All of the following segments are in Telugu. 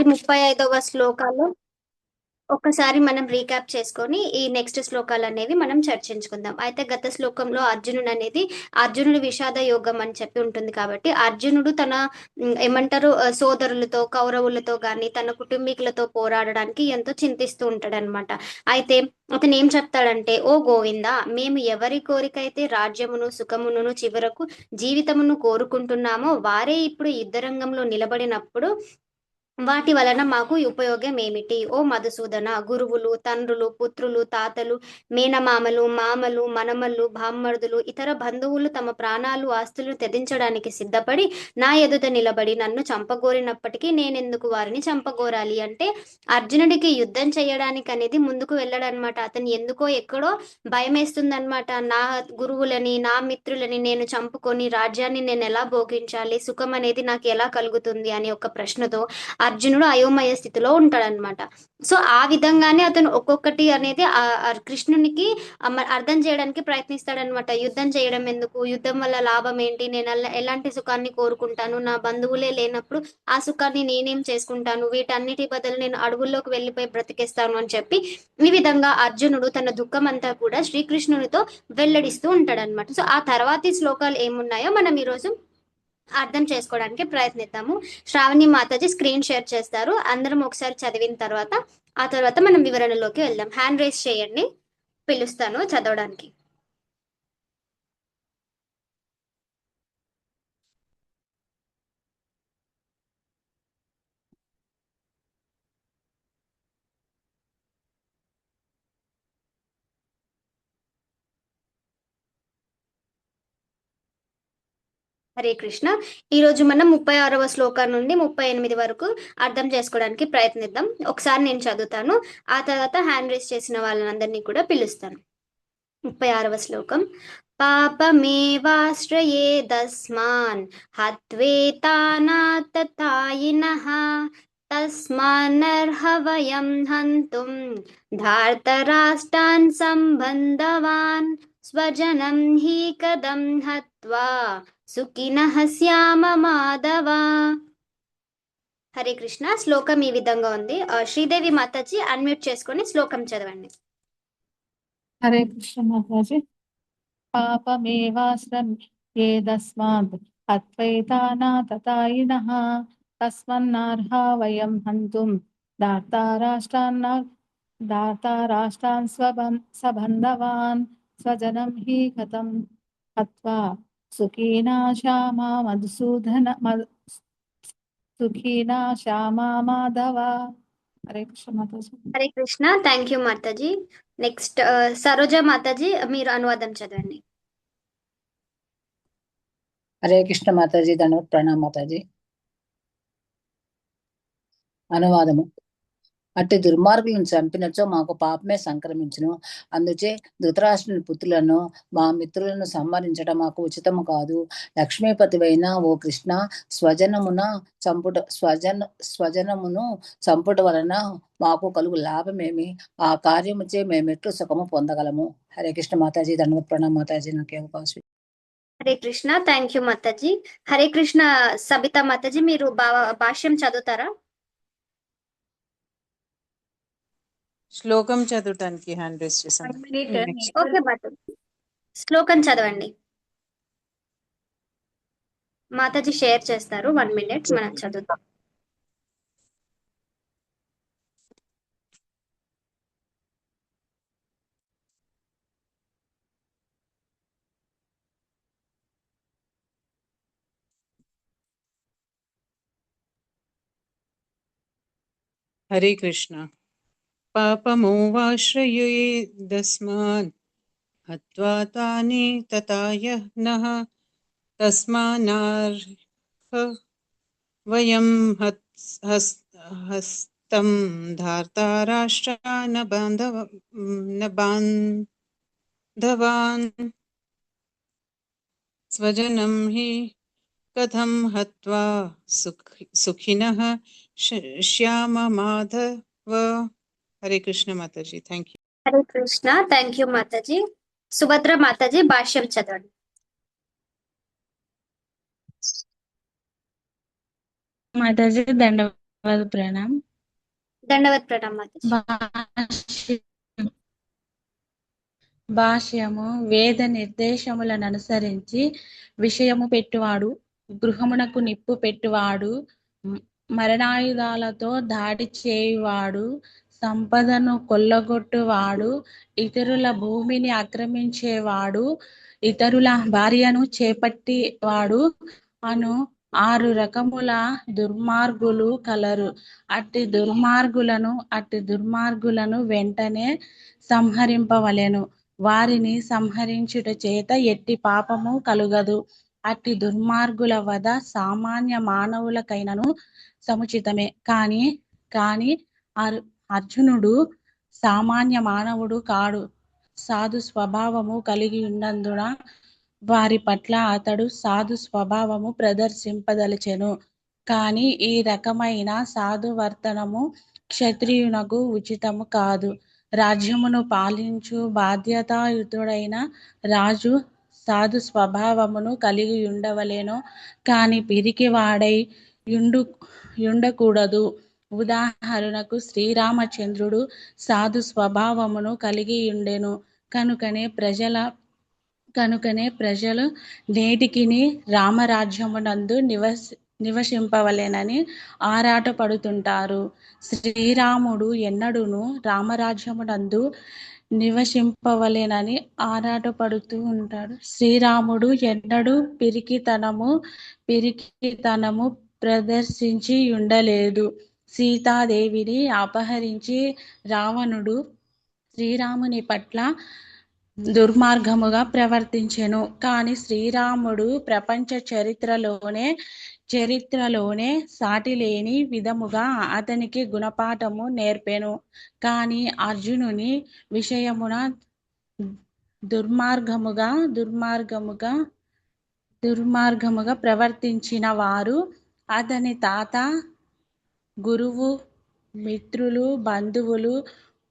35వ శ్లోకాలు ఒక్కసారి మనం రీక్యాప్ చేసుకొని ఈ నెక్స్ట్ శ్లోకాలు అనేవి మనం చర్చించుకుందాం. అయితే గత శ్లోకంలో అర్జునుడి విషాద యోగం అని చెప్పి ఉంటుంది కాబట్టి అర్జునుడు తన ఏమంటారు సోదరులతో కౌరవులతో గాని తన కుటుంబీకులతో పోరాడడానికి ఎంతో చింతిస్తూ ఉంటాడనమాట. అయితే అతను ఏం చెప్తాడంటే, ఓ గోవింద, మేము ఎవరి కోరికైతే రాజ్యమును సుఖమును చివరకు జీవితమును కోరుకుంటున్నామో వారే ఇప్పుడు యుద్ధరంగంలో నిలబడినప్పుడు వాటి వలన మాకు ఉపయోగం ఏమిటి? ఓ మధుసూదన, గురువులు, తండ్రులు, పుత్రులు, తాతలు, మేనమామలు, మామలు, మనమళ్ళు, బామ్మర్దులు, ఇతర బంధువులు తమ ప్రాణాలు ఆస్తులు త్యజించడానికి సిద్ధపడి నా ఎదుట నిలబడి నన్ను చంపగోరినప్పటికీ నేనెందుకు వారిని చంపగోరాలి అంటే, అర్జునుడికి యుద్ధం చేయడానికి అనేది ముందుకు వెళ్ళడనమాట. అతను ఎందుకో ఎక్కడో భయమేస్తుందనమాట. నా గురువులని నా మిత్రులని నేను చంపుకొని రాజ్యాన్ని నేను ఎలా భోగించాలి, సుఖం అనేది నాకు ఎలా కలుగుతుంది అనే ఒక ప్రశ్నతో అర్జునుడు అయోమయ స్థితిలో ఉంటాడనమాట. సో ఆ విధంగానే అతను ఒక్కొక్కటి అనేది కృష్ణునికి అర్థం చేయడానికి ప్రయత్నిస్తాడనమాట. యుద్ధం చేయడం ఎందుకు, యుద్ధం వల్ల లాభం ఏంటి, నేను ఎలాంటి సుఖాన్ని కోరుకుంటాను, నా బంధువులే లేనప్పుడు ఆ సుఖాన్ని నేనేం చేసుకుంటాను, వీటన్నిటి బదులు నేను అడవుల్లోకి వెళ్ళిపోయి బ్రతికేస్తాను అని చెప్పి ఈ విధంగా అర్జునుడు తన దుఃఖం అంతా కూడా శ్రీకృష్ణునితో వెల్లడిస్తూ ఉంటాడనమాట. సో ఆ తర్వాతి శ్లోకాలు ఏమున్నాయో మనం ఈరోజు అర్థం చేసుకోవడానికి ప్రయత్నిద్దాము. శ్రావణి మాతాజీ స్క్రీన్ షేర్ చేస్తారు, అందరం ఒకసారి చదివిన తర్వాత ఆ తర్వాత మనం వివరణలోకి వెళ్దాం. హ్యాండ్ రైస్ చేయండి, పిలుస్తాను చదవడానికి. హరే కృష్ణ. ఈరోజు మనం 36వ శ్లోకం నుండి 38 వరకు అర్థం చేసుకోవడానికి ప్రయత్నిద్దాం. ఒకసారి నేను చదువుతాను, ఆ తర్వాత హ్యాండ్ రైస్ చేసిన వాళ్ళందరినీ కూడా పిలుస్తాను. 36వ శ్లోకం. పాపమేవాశ్రయేదస్మాన్ హత్వేతానాతతాయినః తస్మాన్నర్హ వయం హంతుం ధార్తరాష్ట్రాన్ సంబంధవాన్ స్వజనం హి కదం హత్వా సుఖినః శ్యామ మాధవ. హరే కృష్ణ. శ్లోకం ఈ విధంగా ఉంది. శ్రీదేవి మాతాజీ అన్మ్యూట్ చేసుకొని శ్లోకం చదవండి. హరే కృష్ణ మాతాజీ. పాపమేవాశ్రయేదస్మాద్ హత్వైతానాతతాయినః తస్మన్నార్హా వయం హంతుం దార్తారాష్ట్రాన్ సబంధవాన్ స్వజనం హి కథం హత్వా సుఖీనా శ్యామా సుఖీనా శ్యామా మాధవ. హరే కృష్ణ మాతాజీ. హరే కృష్ణ. థ్యాంక్ యూ మాతాజీ. నెక్స్ట్ సరోజ మాతాజీ, మీరు అనువాదం చదవండి. హరే కృష్ణ మాతాజీ. ధన్యవాద ప్రణామ మాతాజీ. అనువాదము. అట్టి దుర్మార్గులను చంపినచో మాకు పాపమే సంక్రమించును. అందుచే ధృతరాష్ట్రుని పుత్రులను మా మిత్రులను సంహరించడం మాకు ఉచితము కాదు. లక్ష్మీపతివైన ఓ కృష్ణ, స్వజనమును చంపుట వలన మాకు కలుగు లాభమేమి? ఆ కార్యముచే మేమెట్లు సుఖము పొందగలము? హరే కృష్ణ మాతాజీ. ధన్యవాద ప్రణామ మాతాజీ. నాకు అవకాశం. హరే కృష్ణ. థ్యాంక్ యూ మాతాజీ. హరే కృష్ణ సబితా మాతాజీ, మీరు భాష్యం చదువుతారా? శ్లోకం చదవటానికి హ్యాండ్ రైస్ చేశాను. ఓకే మాతాజీ, శ్లోకం చదవండి. మాతాజీ షేర్ చేస్తారు, 1 minute మనం చదువుతాం. హరే కృష్ణ. పాపమోవాశ్రయేదస్మాన్ హత్వా తానే తతాయనః తస్మాన్నార్హ వయం హస్తం ధార్తారాష్ట్రాన్ బాంధవాన్ స్వజనం హి కథం హత్వా సుఖినః శ్యామ మాధవ. హరే కృష్ణ మాతాజీ. Thank you. Hare Krishna. Thank you మాతాజీ. సుభద్ర మాతాజీ భాష్యం చదవండి. మాతాజీ దండం. ప్రణామ్. దండవత్ ప్రణామ్ మాతాజీ. భాష్యము వేద నిర్దేశములను అనుసరించి విషయము పెట్టువాడు, గృహమునకు నిప్పు పెట్టువాడు, మరణాయుధాలతో దాడి చేయువాడు, సంపదను కొల్లగొట్టువాడు, ఇతరుల భూమిని ఆక్రమించేవాడు, ఇతరుల భార్యను చేపట్టివాడు అను 6 రకముల దుర్మార్గులు కలరు. అట్టి దుర్మార్గులను వెంటనే సంహరింపవలెను. వారిని సంహరించుట చేత ఎట్టి పాపము కలుగదు. అట్టి దుర్మార్గుల వధ సామాన్య మానవులకైనను సముచితమే. కాని అర్జునుడు సామాన్య మానవుడు కాడు. సాధు స్వభావము కలిగి ఉన్నందున వారి పట్ల అతడు సాధు స్వభావము ప్రదర్శింపదలచెను. కాని ఈ రకమైన సాధువర్తనము క్షత్రియునకు ఉచితము కాదు. రాజ్యమును పాలించు బాధ్యతాయుతుడైన రాజు సాధు స్వభావమును కలిగి ఉండవలెను, కాని పిరికివాడై ఉండకూడదు. ఉదాహరణకు శ్రీరామచంద్రుడు సాధు స్వభావమును కలిగి ఉండెను. కనుకనే ప్రజలు నేటికిని రామరాజ్యమునందు నివసింపవలెనని ఆరాటపడుతుంటారు. శ్రీరాముడు ఎన్నడూను రామరాజ్యమునందు నివసింపవలెనని ఆరాటపడుతూ ఉంటాడు. శ్రీరాముడు ఎన్నడూ పిరికితనము ప్రదర్శించి ఉండలేదు. సీతాదేవిని అపహరించి రావణుడు శ్రీరాముని పట్ల దుర్మార్గముగా ప్రవర్తించెను. కాని శ్రీరాముడు ప్రపంచ చరిత్రలోనే సాటిలేని విధముగా అతనికి గుణపాఠము నేర్పెను. కాని అర్జునుని విషయమున దుర్మార్గముగా ప్రవర్తించిన వారు అతని తాత, గురువు, మిత్రులు, బంధువులు,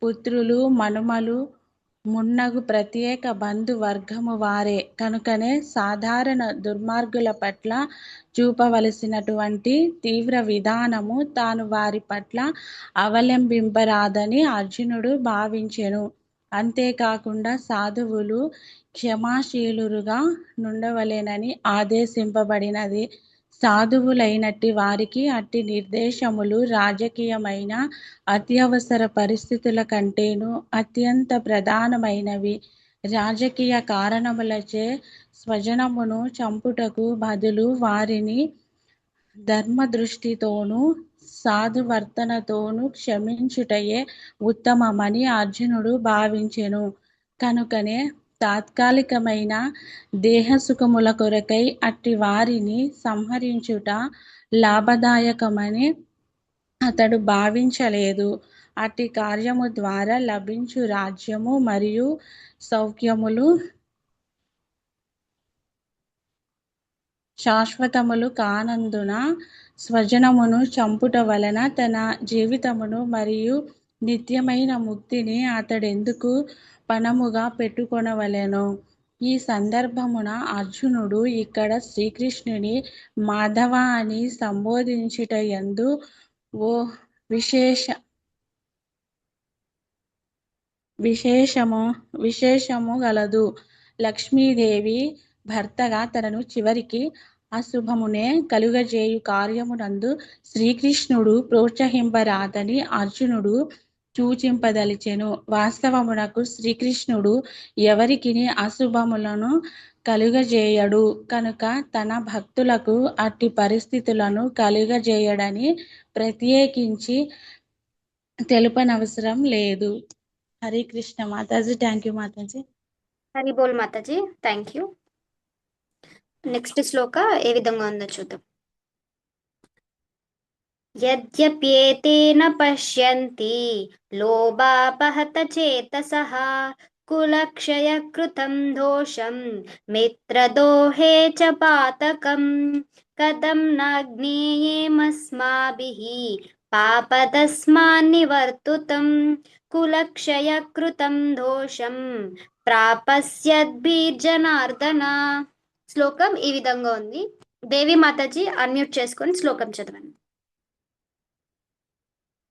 పుత్రులు, మనుమలు మున్నగు ప్రత్యేక బంధు వర్గము వారే. కనుకనే సాధారణ దుర్మార్గుల పట్ల చూపవలసినటువంటి తీవ్ర విధానము తాను వారి పట్ల అవలంబింపరాదని అర్జునుడు భావించెను. అంతేకాకుండా సాధువులు క్షమాశీలురుగా నుండవలెనని ఆదేశింపబడినది. సాధువులైనట్టి వారికి అట్టి నిర్దేశములు రాజకీయమైన అత్యవసర పరిస్థితుల కంటేను అత్యంత ప్రధానమైనవి. రాజకీయ కారణములచే స్వజనమును చంపుటకు బదులు వారిని ధర్మదృష్టితోనూ సాధువర్తనతోనూ క్షమించుటయే ఉత్తమమని అర్జునుడు భావించెను. కనుకనే తాత్కాలికమైన దేహసుఖముల కొరకై అట్టి వారిని సంహరించుట లాభదాయకమని అతడు భావించలేదు. అట్టి కార్యము ద్వారా లభించు రాజ్యము మరియు సౌఖ్యములు శాశ్వతములు కానందున స్వజనమును చంపుట వలన తన జీవితమును మరియు నిత్యమైన ముక్తిని అతడెందుకు పణముగా పెట్టుకొనవలెను? ఈ సందర్భమున అర్జునుడు ఇక్కడ శ్రీకృష్ణుని మాధవ అని సంబోధించుటయందు ఓ విశేషము గలదు. లక్ష్మీదేవి భర్తగా తనను చివరికి అశుభమునే కలుగజేయు కార్యమునందు శ్రీకృష్ణుడు ప్రోత్సహింపరాదని అర్జునుడు సూచింపదలిచెను. వాస్తవమునకు శ్రీకృష్ణుడు ఎవరికిని అశుభములను కలుగజేయడు కనుక తన భక్తులకు అట్టి పరిస్థితులను కలుగజేయడని ప్రత్యేకించి తెలుపనవసరం లేదు. హరే కృష్ణ మాతాజీ. థ్యాంక్ యూ మాతాజీ. హరి బోల్ మాతాజీ. Thank you. నెక్స్ట్ శ్లోక ఏ విధంగా ఉందో చూద్దాం. యద్యప్యేతేన పశ్యంతి లోభాపహత చేతసః కులక్షయకృతం దోషం మిత్రదోహే చ పాతకం కథం న జ్ఞేయేమస్మాభిః పాపదస్మాన్నివర్తుతం కులక్షయకృతం దోషం ప్రాపస్యద్భిర్జనార్దన. శ్లోకం ఈ విధంగా ఉంది. దేవి మాతాజీ అన్మ్యూట్ చేసుకొని శ్లోకం చదవండి.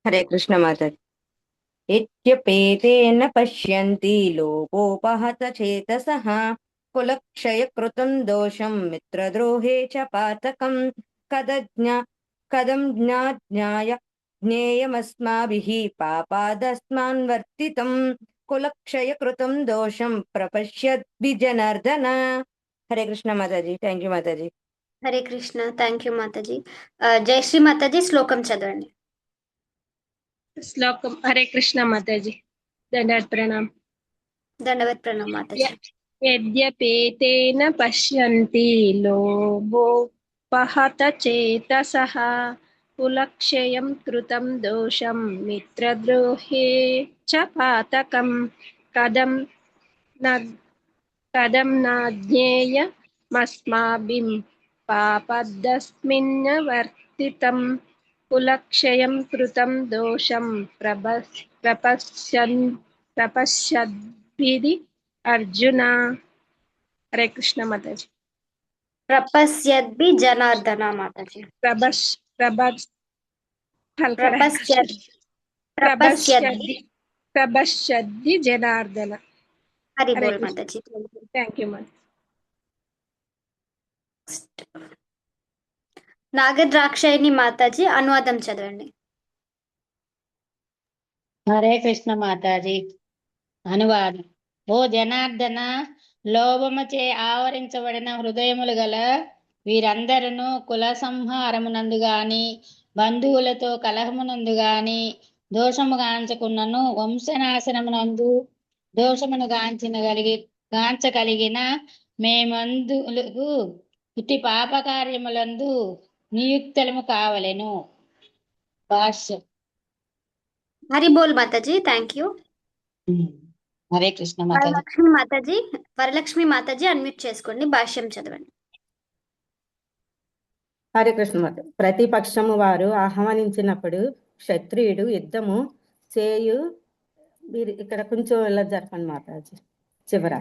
हरे कृष्ण माता इत्यपेतेन पश्यन्ति लोकोपहत चेतसः कुलक्षयकृतं दोषं मित्रद्रोहे च पातकं कदं ज्ञाय ज्ञेयमस्माभिः पापादस्मान् वर्तितं कुलक्षयकृतं दोषं प्रपश्यद्भिजनार्दन। हरे कृष्ण माताजी। थैंक यू माताजी। హరే కృష్ణ, థ్యాంక్ యూ మాతాజీ. జయశ్రీ మాతాజీ శ్లోకం చదవండి. श्लोकम हरे कृष्ण माताजी दंडवत प्रणाम। దండవత్ ప్రణామ్ మాతాజీ. यद्यपेतेन पश्यन्ति लोभोपहत चेतसः कुलक्षयं कृतं दोषं मित्रद्रोहे च पातकं कदं न ज्ञेयमस्माभिः पापदस्मिन् वर्तितं कुलक्षयं कृतं दोषं प्रपश्यद्भिः अर्जुन। हरे कृष्ण माताजी। ప్రపశ్యద్భి జనార్దన మాతాజీ. प्रभस् प्रभस् ప్రపశ్యద్ ప్రపశ్యద్భి. प्रभश्यद्भि जनार्दन। హరి हरे బోల్ कृष्ण। మాతాజీ. थैंक यू माता। నాగద్రాక్షాయిని మాతాజీ అనువాదం చదవండి. హరే కృష్ణ మాతాజీ. అనువాదం. ఓ జనార్దన, లోభముచే ఆవరించబడిన హృదయములు గల వీరందరూ కుల సంహారమునందు గాని బంధువులతో కలహమునందు గాని దోషము గాంచకున్నను వంశనాశనమునందు దోషమును గాంచగలిగిన మేమందులకు ఇట్టి పాప కార్యములందు నియుక్తలము కావలెను. భాష్యం. హరి బోల్ మాతాజీ. Thank you. హరే కృష్ణ మాతాజీ. వరలక్ష్మి మాతాజీ అన్మ్యూట్ చేసుకోండి, భాష్యం చదవండి. హరే కృష్ణ మాత. ప్రతిపక్షము వారు ఆహ్వానించినప్పుడు క్షత్రియుడు యుద్ధము చేయు. మీరు ఇక్కడ కొంచెం ఇలా జరపండి మాతాజీ. చివర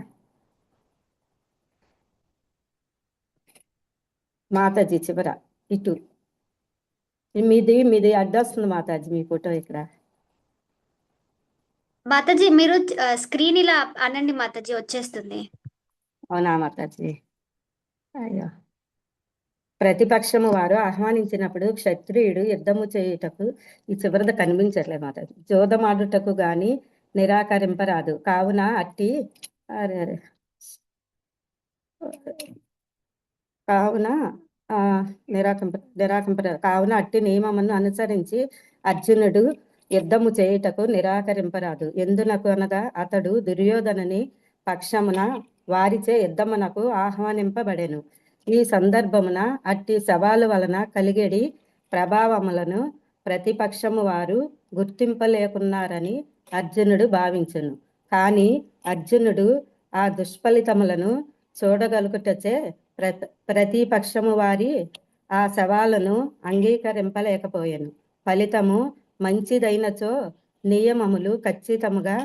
మాతాజీ చివర ఇటు మీది అడ్డొస్తుంది మాతాజీ, మీ ఫోటో ఇక్కడ. మాతాజీ మీరు స్క్రీన్ ఇలా అనండి మాతాజీ, వచ్చేస్తుంది. అవునా మాతాజీ? అయ్యో. ప్రతిపక్షము వారు ఆహ్వానించినప్పుడు క్షత్రియుడు యుద్ధము చేయుటకు, ఈ చివరిది కనిపించట్లే మాతాజీ, జోదమాడుటకు గాని నిరాకరింపరాదు. కావున అట్టి కావున అట్టి నియమమును అనుసరించి అర్జునుడు యుద్ధము చేయుటకు నిరాకరింపరాదు. ఎందునకు అనగా అతడు దుర్యోధనుని పక్షమున వారిచే యుద్ధమునకు ఆహ్వానింపబడెను. ఈ సందర్భమున అట్టి సవాలు వలన కలిగేడి ప్రభావములను ప్రతిపక్షము వారు గుర్తింపలేకున్నారని అర్జునుడు భావించును. కానీ అర్జునుడు ఆ దుష్ఫలితములను చూడగలుగుటచే ప్రతిపక్షము వారి ఆ సవాలును అంగీకరింపలేకపోయాను. ఫలితము మంచిదైనచో నియమములు ఖచ్చితముగా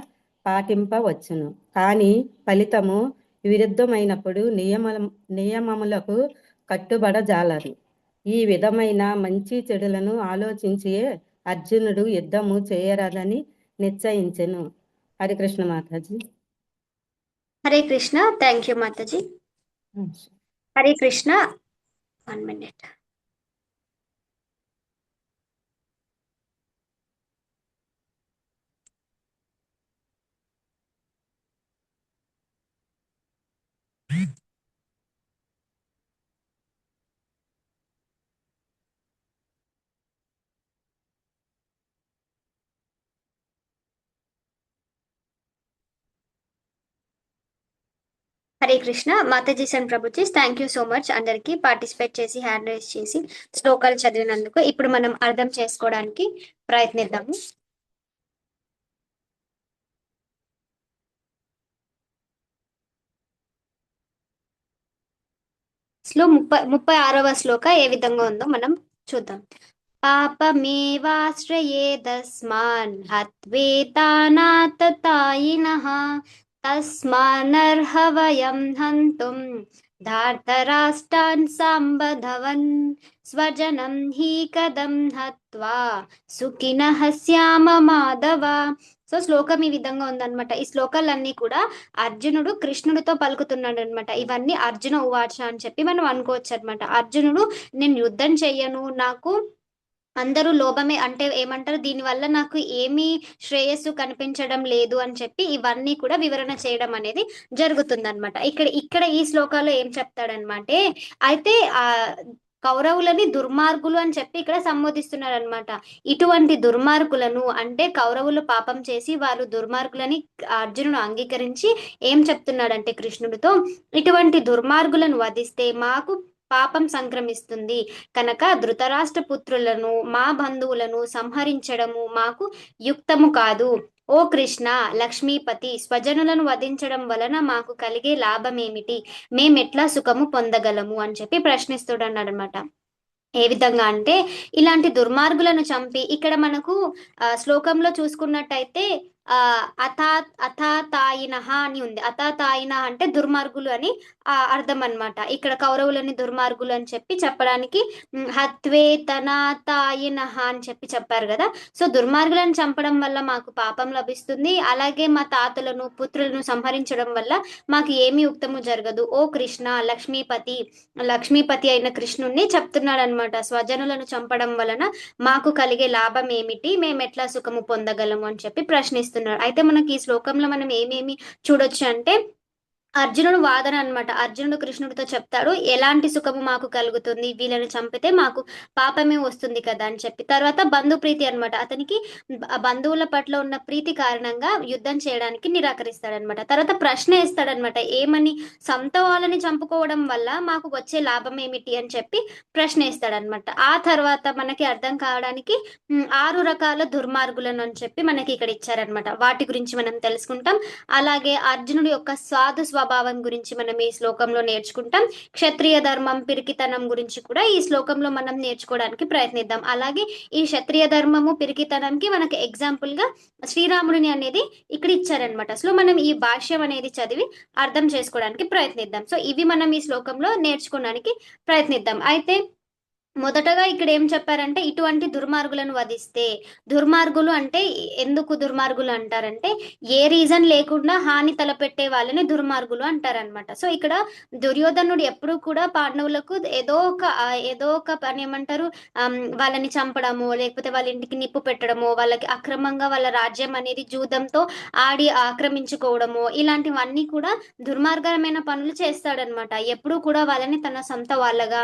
పాటింపవచ్చును. కానీ ఫలితము విరుద్ధమైనప్పుడు నియమములకు కట్టుబడజాలరు. ఈ విధమైన మంచి చెడులను ఆలోచించియే అర్జునుడు యుద్ధము చేయరాదని నిశ్చయించెను. హరికృష్ణ మాతాజీ. హరే కృష్ణ. థ్యాంక్ యూ మాతాజీ. హరే కృష్ణ. 1 minute. హరే కృష్ణ. మాతాజీస్ అండ్ ప్రభుజీస్, థ్యాంక్ యూ సో మచ్ అందరికి పార్టిసిపేట్ చేసి హ్యాండ్ రైజ్ చేసి శ్లోకాలు చదివినందుకు. ఇప్పుడు మనం అర్థం చేసుకోవడానికి ప్రయత్నిద్దాము. స్లో 36వ శ్లోక ఏ విధంగా ఉందో మనం చూద్దాం. పాపమేవాశ్రయేదస్మాన్ హత్వేతానాతతాయినః తస్మానర్హ వయం హంతుం ధార్తరాష్ట్రాన్ సంబధవన్ స్వజనం హి కథం హత్వా సుఖినః శ్యామ మాధవ. సో శ్లోకం ఈ విధంగా ఉందన్నమాట. ఈ శ్లోకాలన్నీ కూడా అర్జునుడు కృష్ణుడితో పలుకుతున్నాడు అనమాట. ఇవన్నీ అర్జున ఉవాచ అని చెప్పి మనం అనుకోవచ్చు అనమాట. అర్జునుడు నేను యుద్ధం చెయ్యను, నాకు అందరూ లోభమే అంటే ఏమంటారు, దీనివల్ల నాకు ఏమీ శ్రేయస్సు కనిపించడం లేదు అని చెప్పి ఇవన్నీ కూడా వివరణ చేయడం అనేది జరుగుతుందన్నమాట. ఇక్కడ ఈ శ్లోకాల్లో ఏం చెప్తాడనమాటే, అయితే ఆ కౌరవులని దుర్మార్గులు అని చెప్పి ఇక్కడ సంబోధిస్తున్నారు అనమాట. ఇటువంటి దుర్మార్గులను అంటే కౌరవులు పాపం చేసి వారు దుర్మార్గులని అర్జునుడు అంగీకరించి ఏం చెప్తున్నాడంటే కృష్ణుడితో, ఇటువంటి దుర్మార్గులను వధిస్తే మాకు పాపం సంక్రమిస్తుంది కనుక ధృతరాష్ట్ర పుత్రులను మా బంధువులను సంహరించడము మాకు యుక్తము కాదు. ఓ కృష్ణ లక్ష్మీపతి, స్వజనులను వధించడం వలన మాకు కలిగే లాభమేమిటి, మేమెట్లా సుఖము పొందగలము అని చెప్పి ప్రశ్నిస్తున్నాడు అనమాట. ఏ విధంగా అంటే ఇలాంటి దుర్మార్గులను చంపి, ఇక్కడ మనకు శ్లోకంలో చూసుకున్నట్టయితే అథాతాయినహ అని ఉంది. అథాతాయిన అంటే దుర్మార్గులు అని అర్థం అన్నమాట. ఇక్కడ కౌరవులని దుర్మార్గులు అని చెప్పి చెప్పడానికి హత్వేతనాతాయినహ అని చెప్పి చెప్పారు కదా. సో దుర్మార్గులను చంపడం వల్ల మాకు పాపం లభిస్తుంది, అలాగే మా తాతలను పుత్రులను సంహరించడం వల్ల మాకు ఏమీ ఉక్తము జరగదు. ఓ కృష్ణ లక్ష్మీపతి అయిన కృష్ణుణ్ణి చెప్తున్నాడు అనమాట. స్వజనులను చంపడం వలన మాకు కలిగే లాభం ఏమిటి, మేము ఎట్లా సుఖము పొందగలము అని చెప్పి ప్రశ్నిస్తున్నారు. అయితే మనకి ఈ శ్లోకంలో మనం ఏమేమి చూడొచ్చు అంటే అర్జునుడు వాదన అన్నమాట. అర్జునుడు కృష్ణుడితో చెప్తాడు ఎలాంటి సుఖము మాకు కలుగుతుంది, వీళ్ళని చంపితే మాకు పాపమే వస్తుంది కదా అని చెప్పి. తర్వాత బంధు ప్రీతి అన్నమాట. అతనికి బంధువుల పట్ల ఉన్న ప్రీతి కారణంగా యుద్ధం చేయడానికి నిరాకరిస్తాడనమాట. తర్వాత ప్రశ్న ఇస్తాడనమాట, ఏమని, సొంత వాళ్ళని చంపుకోవడం వల్ల మాకు వచ్చే లాభం ఏమిటి అని చెప్పి ప్రశ్న ఇస్తాడనమాట. ఆ తర్వాత మనకి అర్థం కావడానికి 6 రకాల దుర్మార్గులను అని చెప్పి మనకి ఇక్కడ ఇచ్చారనమాట. వాటి గురించి మనం తెలుసుకుంటాం. అలాగే అర్జునుడి యొక్క సాధు స్వభావం గురించి మనం ఈ శ్లోకంలో నేర్చుకుంటాం. క్షత్రియ ధర్మం, పిరికితనం గురించి కూడా ఈ శ్లోకంలో మనం నేర్చుకోవడానికి ప్రయత్నిద్దాం. అలాగే ఈ క్షత్రియ ధర్మము పిరికితనంకి మనకి ఎగ్జాంపుల్ గా శ్రీరాముడిని అనేది ఇక్కడ ఇచ్చారనమాట. సో మనం ఈ భాష్యం అనేది చదివి అర్థం చేసుకోవడానికి ప్రయత్నిద్దాం. సో ఇవి మనం ఈ శ్లోకంలో నేర్చుకోవడానికి ప్రయత్నిద్దాం. అయితే మొదటగా ఇక్కడ ఏం చెప్పారంటే ఇటువంటి దుర్మార్గులను వధిస్తే, దుర్మార్గులు అంటే ఎందుకు దుర్మార్గులు అంటారంటే ఏ రీజన్ లేకుండా హాని తలపెట్టే వాళ్ళని దుర్మార్గులు అంటారనమాట. సో ఇక్కడ దుర్యోధనుడు ఎప్పుడు కూడా పాండవులకు ఏదో ఒక పని ఏమంటారు, వాళ్ళని చంపడము, లేకపోతే వాళ్ళ ఇంటికి నిప్పు పెట్టడము, వాళ్ళకి అక్రమంగా వాళ్ళ రాజ్యం అనేది జూదంతో ఆడి ఆక్రమించుకోవడము, ఇలాంటివన్నీ కూడా దుర్మార్గమైన పనులు చేస్తాడనమాట. ఎప్పుడు కూడా వాళ్ళని తన సొంత వాళ్ళగా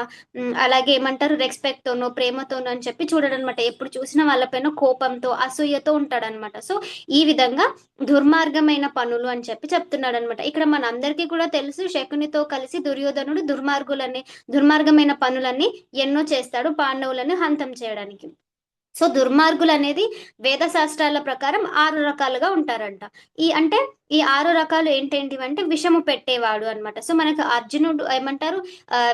అలాగే ఏమంటారు రెస్పెక్ట్ తోనో ప్రేమతోనో అని చెప్పి చూడడనమాట. ఎప్పుడు చూసిన వాళ్ళపైన కోపంతో అసూయతో ఉంటాడనమాట. సో ఈ విధంగా దుర్మార్గమైన పనులు అని చెప్పి చెప్తున్నాడు అనమాట. ఇక్కడ మన అందరికీ కూడా తెలుసు, శకునితో కలిసి దుర్యోధనుడు దుర్మార్గమైన పనులన్నీ ఎన్నో చేస్తాడు పాండవులను హంతం చేయడానికి. సో దుర్మార్గులు అనేది వేద శాస్త్రాల ప్రకారం 6 రకాలుగా ఉంటారంట. ఈ 6 రకాలు ఏంటంటే విషము పెట్టేవాడు అనమాట. సో మనకు అర్జునుడు ఏమంటారు,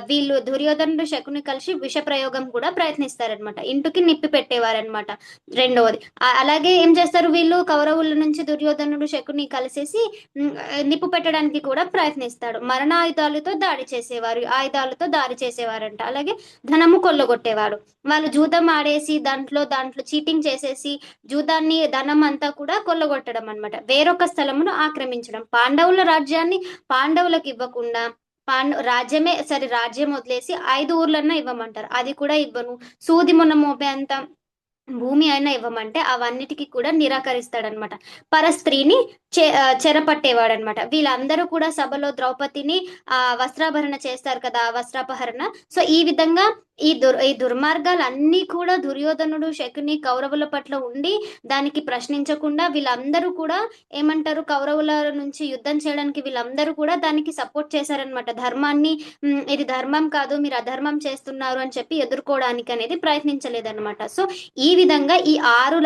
వీళ్ళు దుర్యోధనుడు శకుని కలిసి విష ప్రయోగం కూడా ప్రయత్నిస్తారనమాట. ఇంటికి నిప్పి పెట్టేవారనమాట. రెండవది అలాగే ఏం చేస్తారు, వీళ్ళు కౌరవుల నుంచి దుర్యోధనుడు శకుని కలిసేసి నిప్పు పెట్టడానికి కూడా ప్రయత్నిస్తాడు. మరణాయుధాలతో దాడి చేసేవారంట. అలాగే ధనము కొల్లగొట్టేవాడు. వాళ్ళు జూదం ఆడేసి దాంట్లో చీటింగ్ చేసేసి జూదాన్ని ధనం అంతా కూడా కొల్లగొట్టడం అనమాట. వేరొక స్థలమును ఆక్రమించడం, పాండవుల రాజ్యాన్ని పాండవులకు ఇవ్వకుండా రాజ్యం వదిలేసి 5 ఊర్లన్నా ఇవ్వమంటారు, అది కూడా ఇవ్వను, సూది మొన్న మోపే అంత భూమి అయినా ఇవ్వమంటే అవన్నిటికీ కూడా నిరాకరిస్తాడనమాట. పరస్త్రీని చెరపట్టేవాడనమాట. వీళ్ళందరూ కూడా సభలో ద్రౌపదిని వస్త్రాభరణ చేస్తారు కదా, వస్త్రాపహరణ. సో ఈ విధంగా ఈ దుర్మార్గాలన్నీ కూడా దుర్యోధనుడు శకుని కౌరవుల పట్ల ఉండి దానికి ప్రశ్నించకుండా వీళ్ళందరూ కూడా ఏమంటారు, కౌరవుల నుంచి యుద్ధం చేయడానికి వీళ్ళందరూ కూడా దానికి సపోర్ట్ చేశారనమాట. ధర్మాన్ని ఇది ధర్మం కాదు, మీరు అధర్మం చేస్తున్నారు అని చెప్పి ఎదుర్కోవడానికి అనేది ప్రయత్నించలేదన్నమాట. సో ఈ విధంగా ఈ 6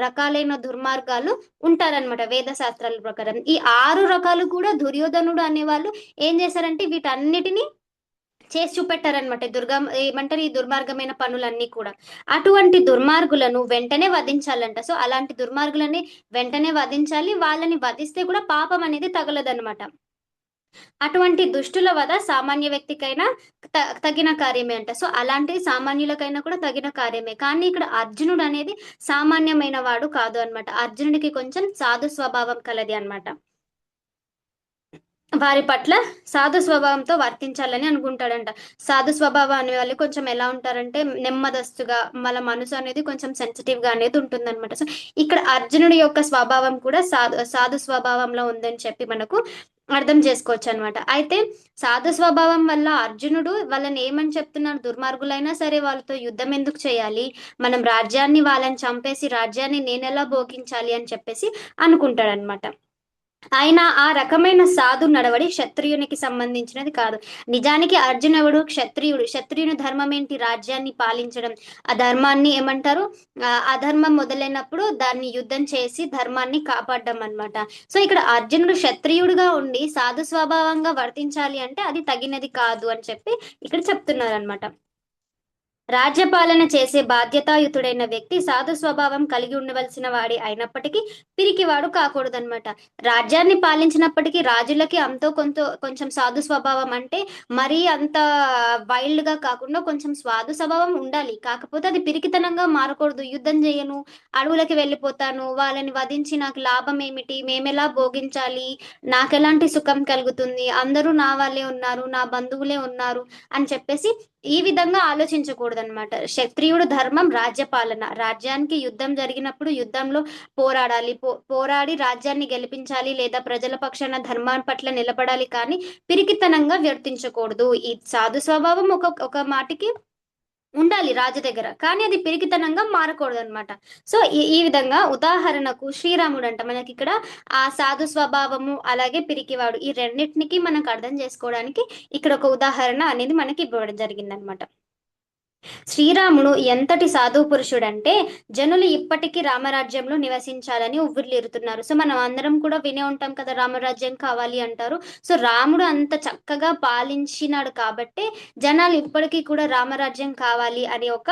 రకాలైన దుర్మార్గాలు ఉంటారనమాట వేద శాస్త్రాల ప్రకారం. ఈ 6 రకాలు కూడా దుర్యోధనుడు అనేవాళ్ళు ఏం చేశారంటే వీటన్నిటిని చేసి చూపెట్టారనమాట. ఈ దుర్మార్గమైన పనులన్నీ కూడా. అటువంటి దుర్మార్గులను వెంటనే వధించాలంట. సో అలాంటి దుర్మార్గులని వెంటనే వధించాలి. వాళ్ళని వధిస్తే కూడా పాపం అనేది తగలదనమాట. అటువంటి దుష్టుల వద సామాన్య వ్యక్తికైనా తగిన కార్యమే అంట. సో అలాంటి సామాన్యులకైనా కూడా తగిన కార్యమే. కానీ ఇక్కడ అర్జునుడు అనేది సామాన్యమైన వాడు కాదు అన్నమాట. అర్జునుడికి కొంచెం సాధు స్వభావం కలది అన్నమాట. వారి పట్ల సాధు స్వభావంతో వర్తించాలని అనుకుంటాడంట. సాధు స్వభావం అనే వాళ్ళు కొంచెం ఎలా ఉంటారంటే నెమ్మదస్తుగా, వాళ్ళ మనసు అనేది కొంచెం సెన్సిటివ్ గా అనేది ఉంటుందన్నమాట. సో ఇక్కడ అర్జునుడి యొక్క స్వభావం కూడా సాధు స్వభావంలో ఉందని చెప్పి మనకు అర్థం చేసుకోవచ్చు అనమాట. అయితే సాధు స్వభావం వల్ల అర్జునుడు వాళ్ళని ఏమని చెప్తున్నారు, దుర్మార్గులైనా సరే వాళ్ళతో యుద్ధం ఎందుకు చేయాలి, మనం రాజ్యాన్ని వాళ్ళని చంపేసి రాజ్యాన్ని నేనెలా భోగించాలి అని చెప్పేసి అనుకుంటాడనమాట. ఆయన ఆ రకమైన సాధు నడవడి క్షత్రియునికి సంబంధించినది కాదు. నిజానికి అర్జునుడు క్షత్రియుడు. క్షత్రియుని ధర్మం ఏంటి, రాజ్యాన్ని పాలించడం. ఆ ధర్మాన్ని ఏమంటారు, అధర్మం మొదలైనప్పుడు దాన్ని యుద్ధం చేసి ధర్మాన్ని కాపాడడం అన్నమాట. సో ఇక్కడ అర్జునుడు క్షత్రియుడుగా ఉండి సాధు స్వభావంగా వర్తించాలి అంటే అది తగినది కాదు అని చెప్పి ఇక్కడ చెప్తున్నారు అనమాట. రాజ్యపాలన చేసే బాధ్యతాయుతుడైన వ్యక్తి సాధు స్వభావం కలిగి ఉండవలసిన వాడి అయినప్పటికీ పిరికివాడు కాకూడదన్నమాట. రాజ్యాన్ని పాలించినప్పటికీ రాజులకి అంతో కొంచెం సాధు స్వభావం అంటే మరీ అంత వైల్డ్ గా కాకుండా కొంచెం సాధు స్వభావం ఉండాలి. కాకపోతే అది పిరికితనంగా మారకూడదు. యుద్ధం చేయను, అడవులకి వెళ్ళిపోతాను, వాళ్ళని వధించి నాకు లాభం ఏమిటి, మేమెలా భోగించాలి, నాకెలాంటి సుఖం కలుగుతుంది, అందరూ నా వాళ్ళే ఉన్నారు, నా బంధువులే ఉన్నారు అని చెప్పేసి ఈ విధంగా ఆలోచించకూడదన్నమాట. క్షత్రియుడు ధర్మం రాజ్యపాలన. రాజ్యానికి యుద్ధం జరిగినప్పుడు యుద్ధంలో పోరాడాలి, పోరాడి రాజ్యాన్ని గెలిపించాలి, లేదా ప్రజల పక్షాన ధర్మాన్ని పట్ల నిలబడాలి. కానీ పిరికితనంగా వ్యర్థించకూడదు. ఈ సాధు స్వభావం ఒక మాటికి ఉండాలి రాజు దగ్గర, కానీ అది పిరికితనంగా మారకూడదు అనమాట. సో ఈ విధంగా ఉదాహరణకు శ్రీరాముడు అంట మనకి ఇక్కడ ఆ సాధు స్వభావము అలాగే పిరికివాడు ఈ రెండింటికి మనకు అర్థం చేసుకోవడానికి ఇక్కడ ఒక ఉదాహరణ అనేది మనకి ఇవ్వడం జరిగిందనమాట. శ్రీరాముడు ఎంతటి సాధు పురుషుడంటే జనులు ఇప్పటికీ రామరాజ్యంలో నివసించాలని ఉవ్విర్లీరుతున్నారు. సో మనం అందరం కూడా వినే ఉంటాం కదా, రామరాజ్యం కావాలి అంటారు. సో రాముడు అంత చక్కగా పాలించినాడు కాబట్టి జనాలు ఇప్పటికీ కూడా రామరాజ్యం కావాలి అనే ఒక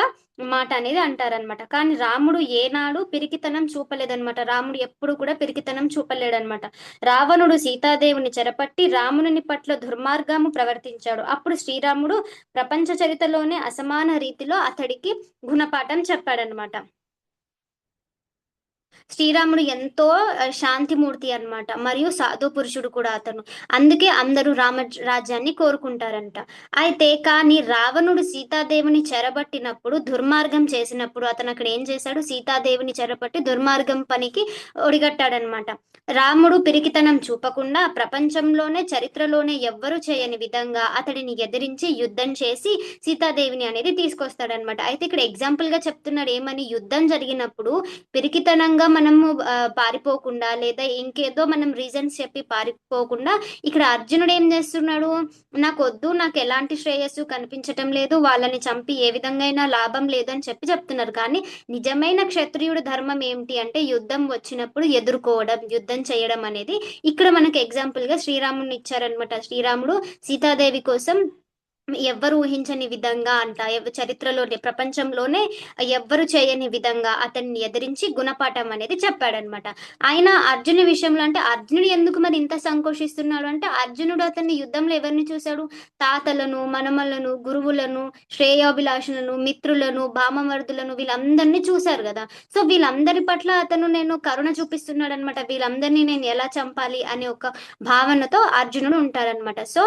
మాట అనేది అంటారనమాట. కానీ రాముడు ఏనాడు పిరికితనం చూపలేదనమాట. రాముడు ఎప్పుడు కూడా పిరికితనం చూపలేడనమాట. రావణుడు సీతాదేవిని చెరపట్టి రాముని పట్ల దుర్మార్గము ప్రవర్తించాడు. అప్పుడు శ్రీరాముడు ప్రపంచ చరిత్రలోనే అసమాన రీతిలో అతడికి గుణపాఠం చెప్పాడనమాట. శ్రీరాముడు ఎంతో శాంతిమూర్తి అన్నమాట, మరియు సాధు పురుషుడు కూడా అతను. అందుకే అందరూ రాజ్యాన్ని కోరుకుంటారంట. అయితే కానీ రావణుడు సీతాదేవిని చెరబట్టినప్పుడు, దుర్మార్గం చేసినప్పుడు అతను అక్కడ ఏం చేశాడు, సీతాదేవిని చెరబట్టి దుర్మార్గం పనికి ఒడిగట్టాడనమాట. రాముడు పిరికితనం చూపకుండా ప్రపంచంలోనే చరిత్రలోనే ఎవ్వరూ చేయని విధంగా అతడిని ఎదిరించి యుద్ధం చేసి సీతాదేవిని అనేది తీసుకొస్తాడనమాట. అయితే ఇక్కడ ఎగ్జాంపుల్ గా చెప్తున్నాడు ఏమని, యుద్ధం జరిగినప్పుడు పిరికితనంగా మనము పారిపోకుండా లేదా ఇంకేదో మనం రీజన్స్ చెప్పి పారిపోకుండా ఇక్కడ అర్జునుడు ఏం చేస్తున్నాడు, నాకు వద్దు, నాకు ఎలాంటి శ్రేయస్సు కనిపించటం లేదు, వాళ్ళని చంపి ఏ విధంగా అయినా లాభం లేదు అని చెప్తున్నారు. కానీ నిజమైన క్షత్రియుడు ధర్మం ఏమిటి అంటే యుద్ధం వచ్చినప్పుడు ఎదుర్కోవడం, యుద్ధం చేయడం అనేది ఇక్కడ మనకి ఎగ్జాంపుల్ గా శ్రీరాముడిని ఇచ్చారనమాట. శ్రీరాముడు సీతాదేవి కోసం ఎవ్వరు ఊహించని విధంగా అంట, చరిత్రలోనే ప్రపంచంలోనే ఎవ్వరు చేయని విధంగా అతన్ని ఎదిరించి గుణపాఠం అనేది చెప్పాడనమాట. ఆయన అర్జునుడి విషయంలో అంటే అర్జునుడు ఎందుకు మరి ఇంత సంకోచిస్తున్నాడు అంటే, అర్జునుడు అతన్ని యుద్ధంలో ఎవరిని చూశాడు, తాతలను, మనమలను, గురువులను, శ్రేయోభిలాషులను, మిత్రులను, భామవర్ధులను, వీళ్ళందరినీ చూశారు కదా. సో వీళ్ళందరి పట్ల అతను నేను కరుణ చూపిస్తున్నాడు అనమాట. వీళ్ళందరినీ నేను ఎలా చంపాలి అనే ఒక భావనతో అర్జునుడు ఉంటారనమాట. సో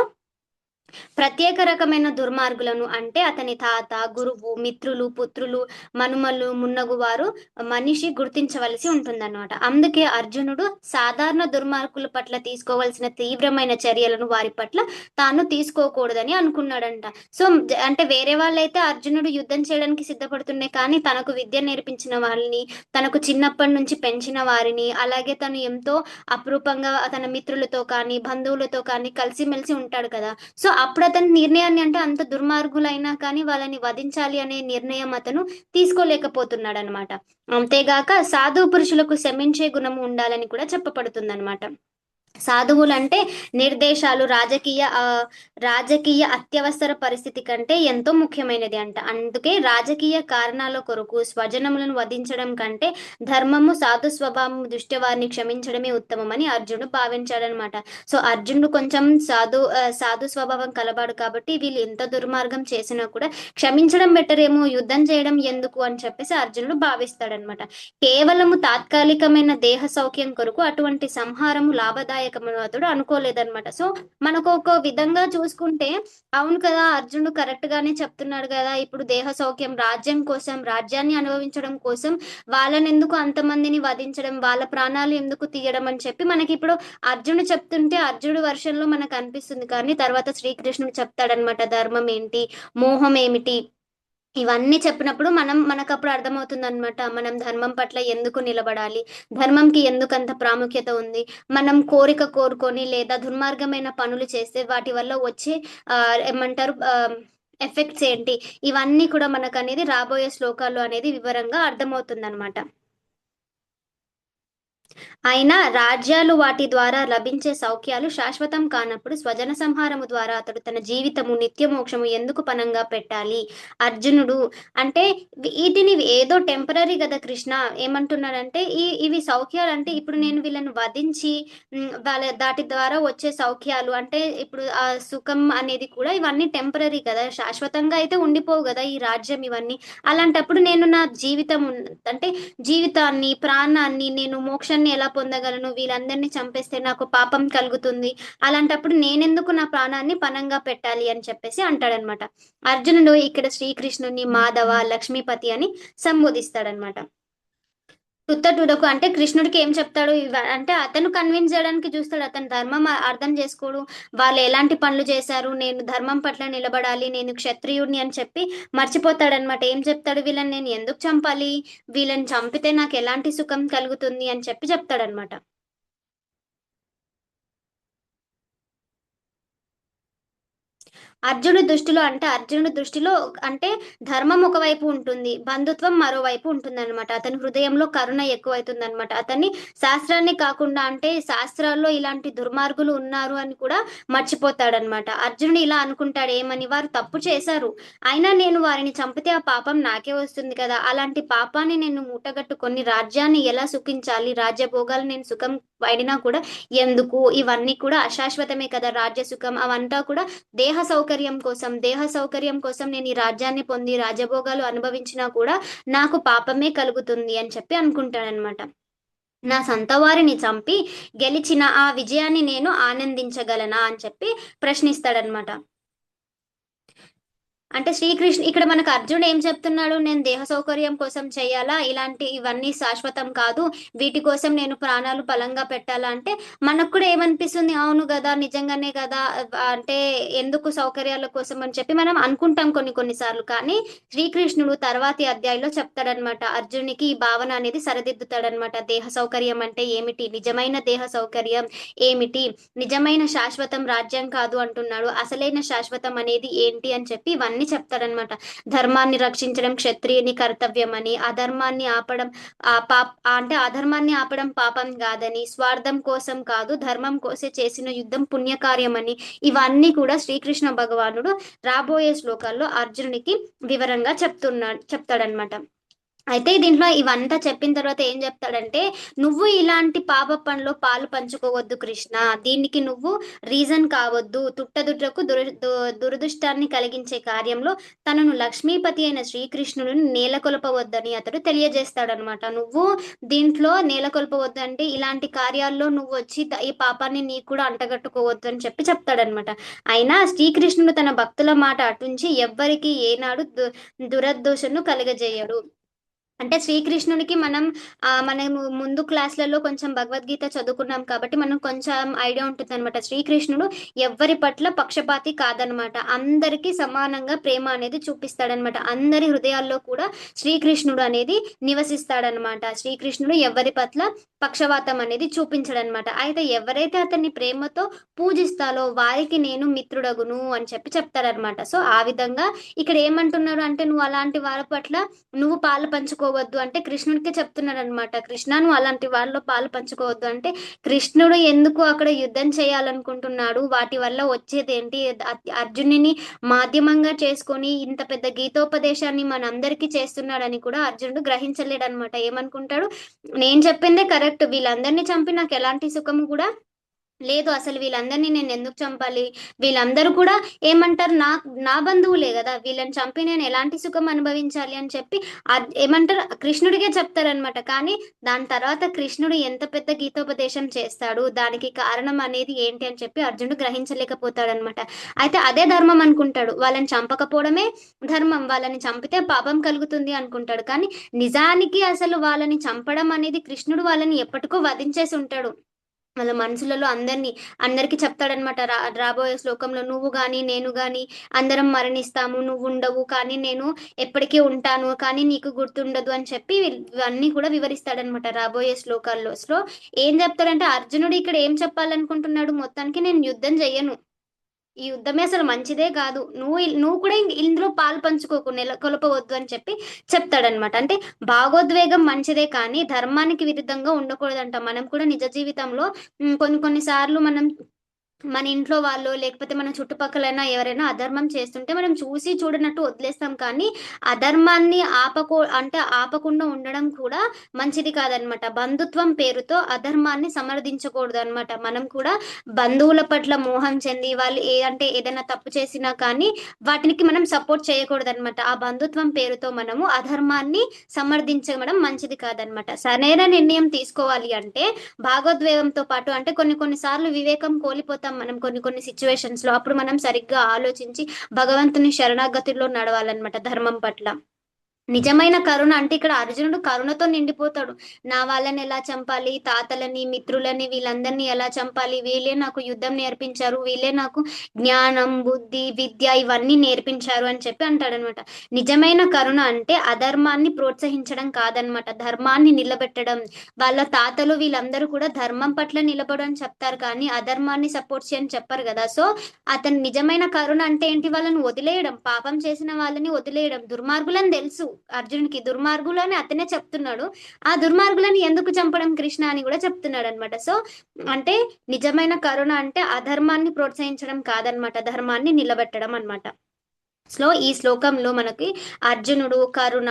ప్రత్యేక రకమైన దుర్మార్గులను అంటే అతని తాత, గురువు, మిత్రులు, పుత్రులు, మనుమలు మున్నగు వారు మనిషి గుర్తించవలసి ఉంటుందన్నమాట. అందుకే అర్జునుడు సాధారణ దుర్మార్గుల పట్ల తీసుకోవాల్సిన తీవ్రమైన చర్యలను వారి పట్ల తాను తీసుకోకూడదని అనుకున్నాడంట. సో అంటే వేరే వాళ్ళైతే అర్జునుడు యుద్ధం చేయడానికి సిద్ధపడుతున్నాయి, కానీ తనకు విద్య నేర్పించిన వాళ్ళని, తనకు చిన్నప్పటి నుంచి పెంచిన వారిని, అలాగే తను ఎంతో అపురూపంగా తన మిత్రులతో కానీ బంధువులతో కానీ కలిసిమెలిసి ఉంటాడు కదా. సో అప్పుడు అతని నిర్ణయాన్ని అంటే అంత దుర్మార్గులైనా కానీ వాళ్ళని వధించాలి అనే నిర్ణయం అతను తీసుకోలేకపోతున్నాడు అనమాట. అంతేగాక సాధు పురుషులకు శమించే గుణము ఉండాలని కూడా చెప్పబడుతుంది అనమాట. సాధువులు అంటే నిర్దేశాలు రాజకీయ అత్యవసర పరిస్థితి కంటే ఎంతో ముఖ్యమైనది అంట. అందుకే రాజకీయ కారణాల కొరకు స్వజనములను వధించడం కంటే ధర్మము సాధు స్వభావం దృష్ట్యా వారిని క్షమించడమే ఉత్తమమని అర్జునుడు భావించాడనమాట. సో అర్జునుడు కొంచెం సాధు స్వభావం కలవాడు కాబట్టి వీళ్ళు ఎంత దుర్మార్గం చేసినా కూడా క్షమించడం బెటర్ ఏమో, యుద్ధం చేయడం ఎందుకు అని చెప్పేసి అర్జునుడు భావిస్తాడనమాట. కేవలము తాత్కాలికమైన దేహ సౌఖ్యం కొరకు అటువంటి సంహారము లాభదాయకమని అతడు అనుకోలేదన్నమాట. సో మనకు ఒక విధంగా చూసుకుంటే అవును కదా, అర్జునుడు కరెక్ట్ గానే చెప్తున్నాడు కదా. ఇప్పుడు దేహ సౌఖ్యం, రాజ్యం కోసం, రాజ్యాన్ని అనుభవించడం కోసం వాళ్ళని ఎందుకు అంతమందిని వధించడం, వాళ్ళ ప్రాణాలు ఎందుకు తీయడం అని చెప్పి మనకి ఇప్పుడు అర్జునుడు చెప్తుంటే అర్జునుడు వర్షంలో మనకు అనిపిస్తుంది. కానీ తర్వాత శ్రీకృష్ణుడు చెప్తాడనమాట ధర్మం ఏంటి, మోహం ఏమిటి, ఇవన్నీ చెప్పినప్పుడు మనకు అప్పుడు అర్థమవుతుంది అనమాట. మనం ధర్మం పట్ల ఎందుకు నిలబడాలి, ధర్మంకి ఎందుకు అంత ప్రాముఖ్యత ఉంది, మనం కోరుకొని లేదా దుర్మార్గమైన పనులు చేస్తే వాటి వల్ల వచ్చే ఏమంటారు ఎఫెక్ట్స్ ఏంటి, ఇవన్నీ కూడా మనకు అనేది రాబోయే శ్లోకాల్లో అనేది వివరంగా అర్థమవుతుంది అనమాట. అయినా రాజ్యాలు వాటి ద్వారా లభించే సౌఖ్యాలు శాశ్వతం కానప్పుడు స్వజన సంహారము ద్వారా అతడు తన జీవితము నిత్యమోక్షము ఎందుకు పనంగా పెట్టాలి? అర్జునుడు అంటే వీటిని ఏదో టెంపరీ కదా కృష్ణ ఏమంటున్నాడంటే, ఇవి సౌఖ్యాలు అంటే ఇప్పుడు నేను వీళ్ళని వధించి దాటి ద్వారా వచ్చే సౌఖ్యాలు అంటే ఇప్పుడు ఆ సుఖం అనేది కూడా ఇవన్నీ టెంపరీ కదా, శాశ్వతంగా అయితే ఉండిపోవు కదా ఈ రాజ్యం ఇవన్నీ. అలాంటప్పుడు నేను నా జీవితం అంటే జీవితాన్ని, ప్రాణాన్ని, నేను మోక్షాన్ని ఎలా పొందగలను, వీళ్ళందరినీ చంపేస్తే నాకు పాపం కలుగుతుంది, అలాంటప్పుడు నేనెందుకు నా ప్రాణాన్ని పనంగా పెట్టాలి అని చెప్పేసి అంటాడనమాట. అర్జునుడు ఇక్కడ శ్రీకృష్ణుని మాధవ, లక్ష్మీపతి అని సంబోధిస్తాడనమాట. టుడకు అంటే కృష్ణుడికి ఏం చెప్తాడు అంటే అతను కన్విన్స్ చేయడానికి చూస్తాడు. అతను ధర్మం అర్థం చేసుకోడు, వాళ్ళు ఎలాంటి పనులు చేశారు, నేను ధర్మం పట్ల నిలబడాలి, నేను క్షత్రియుడిని అని చెప్పి మర్చిపోతాడనమాట. ఏం చెప్తాడు, వీళ్ళని నేను ఎందుకు చంపాలి, వీళ్ళని చంపితే నాకు ఎలాంటి సుఖం కలుగుతుంది అని చెప్పి చెప్తాడనమాట. అర్జునుడి దృష్టిలో అంటే ధర్మం ఒకవైపు ఉంటుంది, బంధుత్వం మరోవైపు ఉంటుంది అనమాట. అతని హృదయంలో కరుణ ఎక్కువైతుంది అనమాట. అతన్ని శాస్త్రాన్ని కాకుండా అంటే శాస్త్రాల్లో ఇలాంటి దుర్మార్గులు ఉన్నారు అని కూడా మర్చిపోతాడనమాట. అర్జునుడు ఇలా అనుకుంటాడు, ఏమని, వారు తప్పు చేశారు, అయినా నేను వారిని చంపితే ఆ పాపం నాకే వస్తుంది కదా, అలాంటి పాపాన్ని నేను మూటగట్టుకొని రాజ్యాన్ని ఎలా సుఖించాలి, రాజ్యభోగాలు నేను సుఖం పడినా కూడా ఎందుకు, ఇవన్నీ కూడా అశాశ్వతమే కదా రాజ్య సుఖం, అవంతా కూడా దేహ సౌకర్యం కోసం నేను ఈ రాజ్యాన్ని పొంది రాజభోగాలు అనుభవించినా కూడా నాకు పాపమే కలుగుతుంది అని చెప్పి అనుకుంటాడనమాట. నా సొంత వారిని చంపి గెలిచిన ఆ విజయాన్ని నేను ఆనందించగలనా అని చెప్పి ప్రశ్నిస్తాడనమాట. అంటే శ్రీకృష్ణ ఇక్కడ మనకు అర్జునుడు ఏం చెప్తున్నాడు, నేను దేహ సౌకర్యం కోసం చేయాలా, ఇవన్నీ శాశ్వతం కాదు, వీటి కోసం నేను ప్రాణాలు బలంగా పెట్టాలా అంటే మనకు కూడా ఏమనిపిస్తుంది, అవును కదా నిజంగానే కదా, అంటే ఎందుకు సౌకర్యాల కోసం అని చెప్పి మనం అనుకుంటాం కొన్నిసార్లు. కానీ శ్రీకృష్ణుడు తర్వాతి అధ్యాయంలో చెప్తాడనమాట, అర్జునునికి ఈ భావన అనేది సరిదిద్దుతాడనమాట. దేహ సౌకర్యం అంటే ఏమిటి, నిజమైన దేహ సౌకర్యం ఏమిటి, నిజమైన శాశ్వతం రాజ్యం కాదు అంటున్నాడు, అసలైన శాశ్వతం అనేది ఏంటి అని చెప్పి ఇవన్నీ చెప్తాడనమాట. ధర్మాన్ని రక్షించడం క్షత్రియుని కర్తవ్యం అని, అధర్మాన్ని ఆపడం పాపం కాదని, స్వార్థం కోసం కాదు ధర్మం కోసం చేసిన యుద్ధం పుణ్యకార్యం అని, ఇవన్నీ కూడా శ్రీకృష్ణ భగవానుడు రాబోయే శ్లోకాల్లో అర్జునుడికి వివరంగా చెప్తాడనమాట. అయితే దీంట్లో ఇవంతా చెప్పిన తర్వాత ఏం చెప్తాడంటే, నువ్వు ఇలాంటి పాప పనిలో పాలు పంచుకోవద్దు కృష్ణ, దీనికి నువ్వు రీజన్ కావద్దు, తుట్టదుడ్రకు దురదృష్టాన్ని కలిగించే కార్యంలో తనను లక్ష్మీపతి అయిన శ్రీకృష్ణుడిని నేలకొల్పవద్దని అతడు తెలియజేస్తాడనమాట. నువ్వు దీంట్లో నేలకొల్పవద్దు అంటే ఇలాంటి కార్యాల్లో నువ్వు వచ్చి ఈ పాపాన్ని నీకు కూడా అంటగట్టుకోవద్దు అని చెప్పి చెప్తాడనమాట. అయినా శ్రీకృష్ణుడు తన భక్తుల మాట అటుంచి ఎవ్వరికి ఏనాడు దురదోషను కలగజేయడు. అంటే శ్రీకృష్ణుడికి మనము ముందు క్లాసులలో కొంచెం భగవద్గీత చదువుకున్నాం కాబట్టి మనం కొంచెం ఐడియా ఉంటుంది అనమాట. శ్రీకృష్ణుడు ఎవ్వరి పట్ల పక్షపాతి కాదనమాట, అందరికీ సమానంగా ప్రేమ అనేది చూపిస్తాడనమాట. అందరి హృదయాల్లో కూడా శ్రీకృష్ణుడు అనేది నివసిస్తాడనమాట. శ్రీకృష్ణుడు ఎవరి పట్ల పక్షవాతం అనేది చూపించడనమాట. అయితే ఎవరైతే అతన్ని ప్రేమతో పూజిస్తాలో వారికి నేను మిత్రుడగును అని చెప్పి చెప్తారనమాట. సో ఆ విధంగా ఇక్కడ ఏమంటున్నారు అంటే, నువ్వు అలాంటి వారి పట్ల నువ్వు పాలు పంచుకో పంచుకోవద్దు అంటే కృష్ణుడికి చెప్తున్నాడు అనమాట. కృష్ణ నువ్వు అలాంటి వాళ్ళలో పాలు పంచుకోవద్దు అంటే కృష్ణుడు ఎందుకు అక్కడ యుద్ధం చేయాలనుకుంటున్నాడు, వాటి వల్ల వచ్చేదేంటి, అర్జునుని మాధ్యమంగా చేసుకొని ఇంత పెద్ద గీతోపదేశాన్ని మనందరికీ చేస్తున్నాడని కూడా అర్జునుడు గ్రహించలేడు అనమాట. ఏమనుకుంటాడు, నేను చెప్పిందే కరెక్ట్, వీళ్ళందరినీ చంపి నాకు ఎలాంటి సుఖము కూడా లేదు, అసలు వీళ్ళందరినీ నేను ఎందుకు చంపాలి, వీళ్ళందరూ కూడా ఏమంటారు నా బంధువులే కదా, వీళ్ళని చంపి నేను ఎలాంటి సుఖం అనుభవించాలి అని చెప్పి ఏమంటారు కృష్ణుడికే చెప్తారనమాట. కానీ దాని తర్వాత కృష్ణుడు ఎంత పెద్ద గీతోపదేశం చేస్తాడు, దానికి కారణం అనేది ఏంటి అని చెప్పి అర్జునుడు గ్రహించలేకపోతాడనమాట. అయితే అదే ధర్మం అనుకుంటాడు, వాళ్ళని చంపకపోవడమే ధర్మం, వాళ్ళని చంపితే పాపం కలుగుతుంది అనుకుంటాడు. కానీ నిజానికి అసలు వాళ్ళని చంపడం అనేది కృష్ణుడు వాళ్ళని ఎప్పటికో వధించేసి ఉంటాడు. వాళ్ళ మనసులలో అందరికీ చెప్తాడనమాట. రాబోయే శ్లోకంలో నువ్వు గాని నేను గాని అందరం మరణిస్తాము, నువ్వు ఉండవు కానీ నేను ఎప్పటికీ ఉంటాను, కానీ నీకు గుర్తుండదు అని చెప్పి ఇవన్నీ కూడా వివరిస్తాడనమాట రాబోయే శ్లోకాల్లో. ఏం చెప్తాడంటే అర్జునుడు ఇక్కడ ఏం చెప్పాలనుకుంటున్నాడు, మొత్తానికి నేను యుద్ధం చెయ్యను, ఈ యుద్ధమే అసలు మంచిదే కాదు, నువ్వు కూడా ఇందులో పాలు పంచుకోకు, కొలపవద్దు అని చెప్పి చెప్తాడనమాట. అంటే భాగోద్వేగం మంచిదే కానీ ధర్మానికి విరుద్ధంగా ఉండకూడదంట. మనం కూడా నిజ జీవితంలో కొన్నిసార్లు మన ఇంట్లో వాళ్ళు లేకపోతే మన చుట్టుపక్కలైనా ఎవరైనా అధర్మం చేస్తుంటే మనం చూసి చూడనట్టు వదిలేస్తాం. కానీ అధర్మాన్ని ఆపకుండా ఉండడం కూడా మంచిది కాదనమాట. బంధుత్వం పేరుతో అధర్మాన్ని సమర్థించకూడదు అనమాట. మనం కూడా బంధువుల పట్ల మోహం చెంది వాళ్ళు ఏదైనా తప్పు చేసినా కానీ వాటికి మనం సపోర్ట్ చేయకూడదు అనమాట. ఆ బంధుత్వం పేరుతో మనము అధర్మాన్ని సమర్థించడం మంచిది కాదనమాట. సరైన నిర్ణయం తీసుకోవాలి అంటే భాగోద్వేగంతో పాటు అంటే కొన్నిసార్లు వివేకం కోల్పోతాం మనం కొన్ని సిచ్యువేషన్స్ లో. అప్పుడు మనం సరిగ్గా ఆలోచించి భగవంతుని శరణాగతిలో నడవాలన్నమాట ధర్మం పట్ల. నిజమైన కరుణ అంటే ఇక్కడ అర్జునుడు కరుణతో నిండిపోతాడు. నా వాళ్ళని ఎలా చంపాలి, తాతలని మిత్రులని వీళ్ళందరినీ ఎలా చంపాలి, వీళ్ళే నాకు యుద్ధం నేర్పించారు, వీళ్ళే నాకు జ్ఞానం బుద్ధి విద్య ఇవన్నీ నేర్పించారు అని చెప్పి అంటాడనమాట. నిజమైన కరుణ అంటే అధర్మాన్ని ప్రోత్సహించడం కాదనమాట, ధర్మాన్ని నిలబెట్టడం. వాళ్ళ తాతలు వీళ్ళందరూ కూడా ధర్మం పట్ల నిలబడని చెప్తారు కానీ అధర్మాన్ని సపోర్ట్ చేయని చెప్పారు కదా. అతను నిజమైన కరుణ అంటే ఏంటి, వాళ్ళని వదిలేయడం, పాపం చేసిన వాళ్ళని వదిలేయడం. దుర్మార్గులని తెలుసు అర్జునుడికి, దుర్మార్గులని అతనే చెప్తున్నాడు, ఆ దుర్మార్గులని ఎందుకు చంపడం కృష్ణ అని కూడా చెప్తున్నాడు అనమాట. అంటే నిజమైన కరుణ అంటే అధర్మాన్ని ప్రోత్సహించడం కాదనమాట, ధర్మాన్ని నిలబెట్టడం అనమాట. ఈ శ్లోకంలో మనకి అర్జునుడు కరుణ,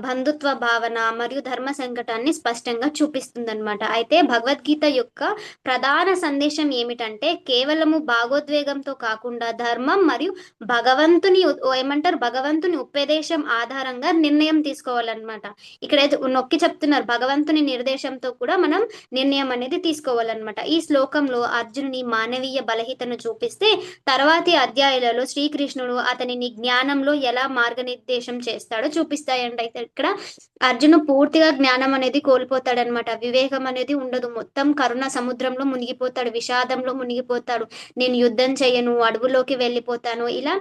బంధుత్వ భావన మరియు ధర్మ సంకటాన్ని స్పష్టంగా చూపిస్తుందన్నమాట. అయితే భగవద్గీత యొక్క ప్రధాన సందేశం ఏమిటంటే కేవలము భాగోద్వేగంతో కాకుండా ధర్మం మరియు భగవంతుని ఉపదేశం ఆధారంగా నిర్ణయం తీసుకోవాలన్నమాట. ఇక్కడ నొక్కి చెప్తున్నారు, భగవంతుని నిర్దేశంతో కూడా మనం నిర్ణయం అనేది తీసుకోవాలన్నమాట. ఈ శ్లోకంలో అర్జునుని మానవీయ బలహీనతను చూపిస్తే తర్వాతి అధ్యాయాలలో శ్రీకృష్ణుడు అతనిని జ్ఞానంలో ఎలా మార్గనిర్దేశం చేస్తాడో చూపిస్తాయండి. అయితే ఇక్కడ అర్జును పూర్తిగా జ్ఞానం అనేది కోల్పోతాడనమాట, వివేకం అనేది ఉండదు, మొత్తం కరుణ సముద్రంలో మునిగిపోతాడు, విషాదంలో మునిగిపోతాడు. నేను యుద్ధం చేయను, అడవులోకి వెళ్ళిపోతాను, ఇలా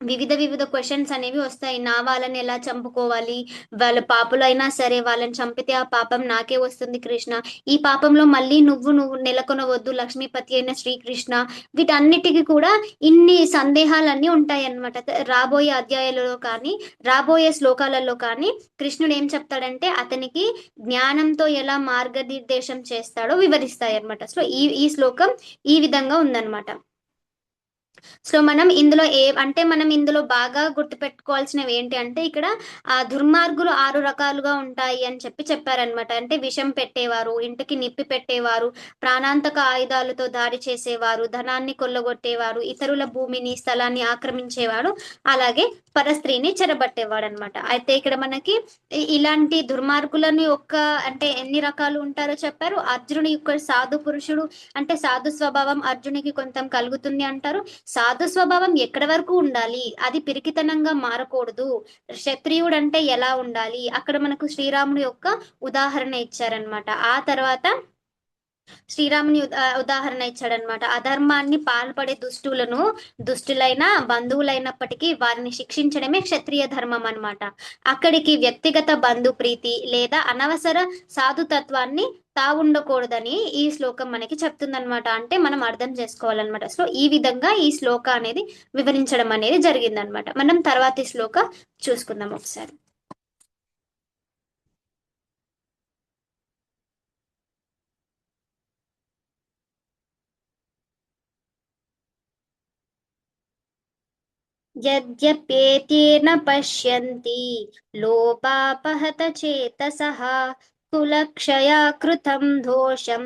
వివిధ క్వశ్చన్స్ అనేవి వస్తాయి. నా వాళ్ళని ఎలా చంపుకోవాలి, వాళ్ళ పాపులైనా సరే వాళ్ళని చంపితే ఆ పాపం నాకే వస్తుంది కృష్ణ, ఈ పాపంలో మళ్ళీ నువ్వు నెలకొనవద్దు లక్ష్మీపతి అయిన శ్రీకృష్ణ. వీటన్నిటికీ కూడా ఇన్ని సందేహాలన్నీ ఉంటాయి అన్నమాట. రాబోయే అధ్యాయాలలో కానీ రాబోయే శ్లోకాలలో కానీ కృష్ణుడు ఏం చెప్తాడంటే అతనికి జ్ఞానంతో ఎలా మార్గనిర్దేశం చేస్తాడో వివరిస్తాయి అన్నమాట. ఈ శ్లోకం ఈ విధంగా ఉందన్నమాట. మనం ఇందులో బాగా గుర్తుపెట్టుకోవాల్సినవి ఏంటి అంటే ఇక్కడ ఆ దుర్మార్గులు 6 రకాలుగా ఉంటాయి అని చెప్పారనమాట. అంటే విషం పెట్టేవారు, ఇంటికి నిప్పి పెట్టేవారు, ప్రాణాంతక ఆయుధాలతో దాడి చేసేవారు, ధనాన్ని కొల్లగొట్టేవారు, ఇతరుల భూమిని స్థలాన్ని ఆక్రమించేవాడు, అలాగే పరస్త్రీని చెరబట్టేవాడు అనమాట. అయితే ఇక్కడ మనకి ఇలాంటి దుర్మార్గులని అంటే ఎన్ని రకాలు ఉంటారో చెప్పారు. అర్జునుడి యొక్క సాధు పురుషుడు అంటే సాధు స్వభావం అర్జునికి కొంత కలుగుతుంది అంటారు. సాధు స్వభావం ఎక్కడి వరకు ఉండాలి, అది పిరికితనంగా మారకూడదు, క్షత్రియుడు అంటే ఎలా ఉండాలి, అక్కడ మనకు శ్రీరాముడి యొక్క ఉదాహరణ ఇచ్చారనమాట. ఆ తర్వాత శ్రీరాముని ఉదాహరణ ఇచ్చాడనమాట. అధర్మాన్ని పాల్పడే దుష్టులైన బంధువులైనప్పటికీ వారిని శిక్షించడమే క్షత్రియ ధర్మం అనమాట. అక్కడికి వ్యక్తిగత బంధు ప్రీతి లేదా అనవసర సాధుతత్వాన్ని తావుండకూడదని ఈ శ్లోకం మనకి చెప్తుందనమాట. అంటే మనం అర్థం చేసుకోవాలన్నమాట. ఈ విధంగా ఈ శ్లోక అనేది వివరించడం అనేది జరిగిందనమాట. మనం తర్వాతి శ్లోక చూసుకుందాం ఒకసారి. యద్యప్యేతేన పశ్యంతి లోపాపహత చేతసః కులక్షయా కృతం దోషం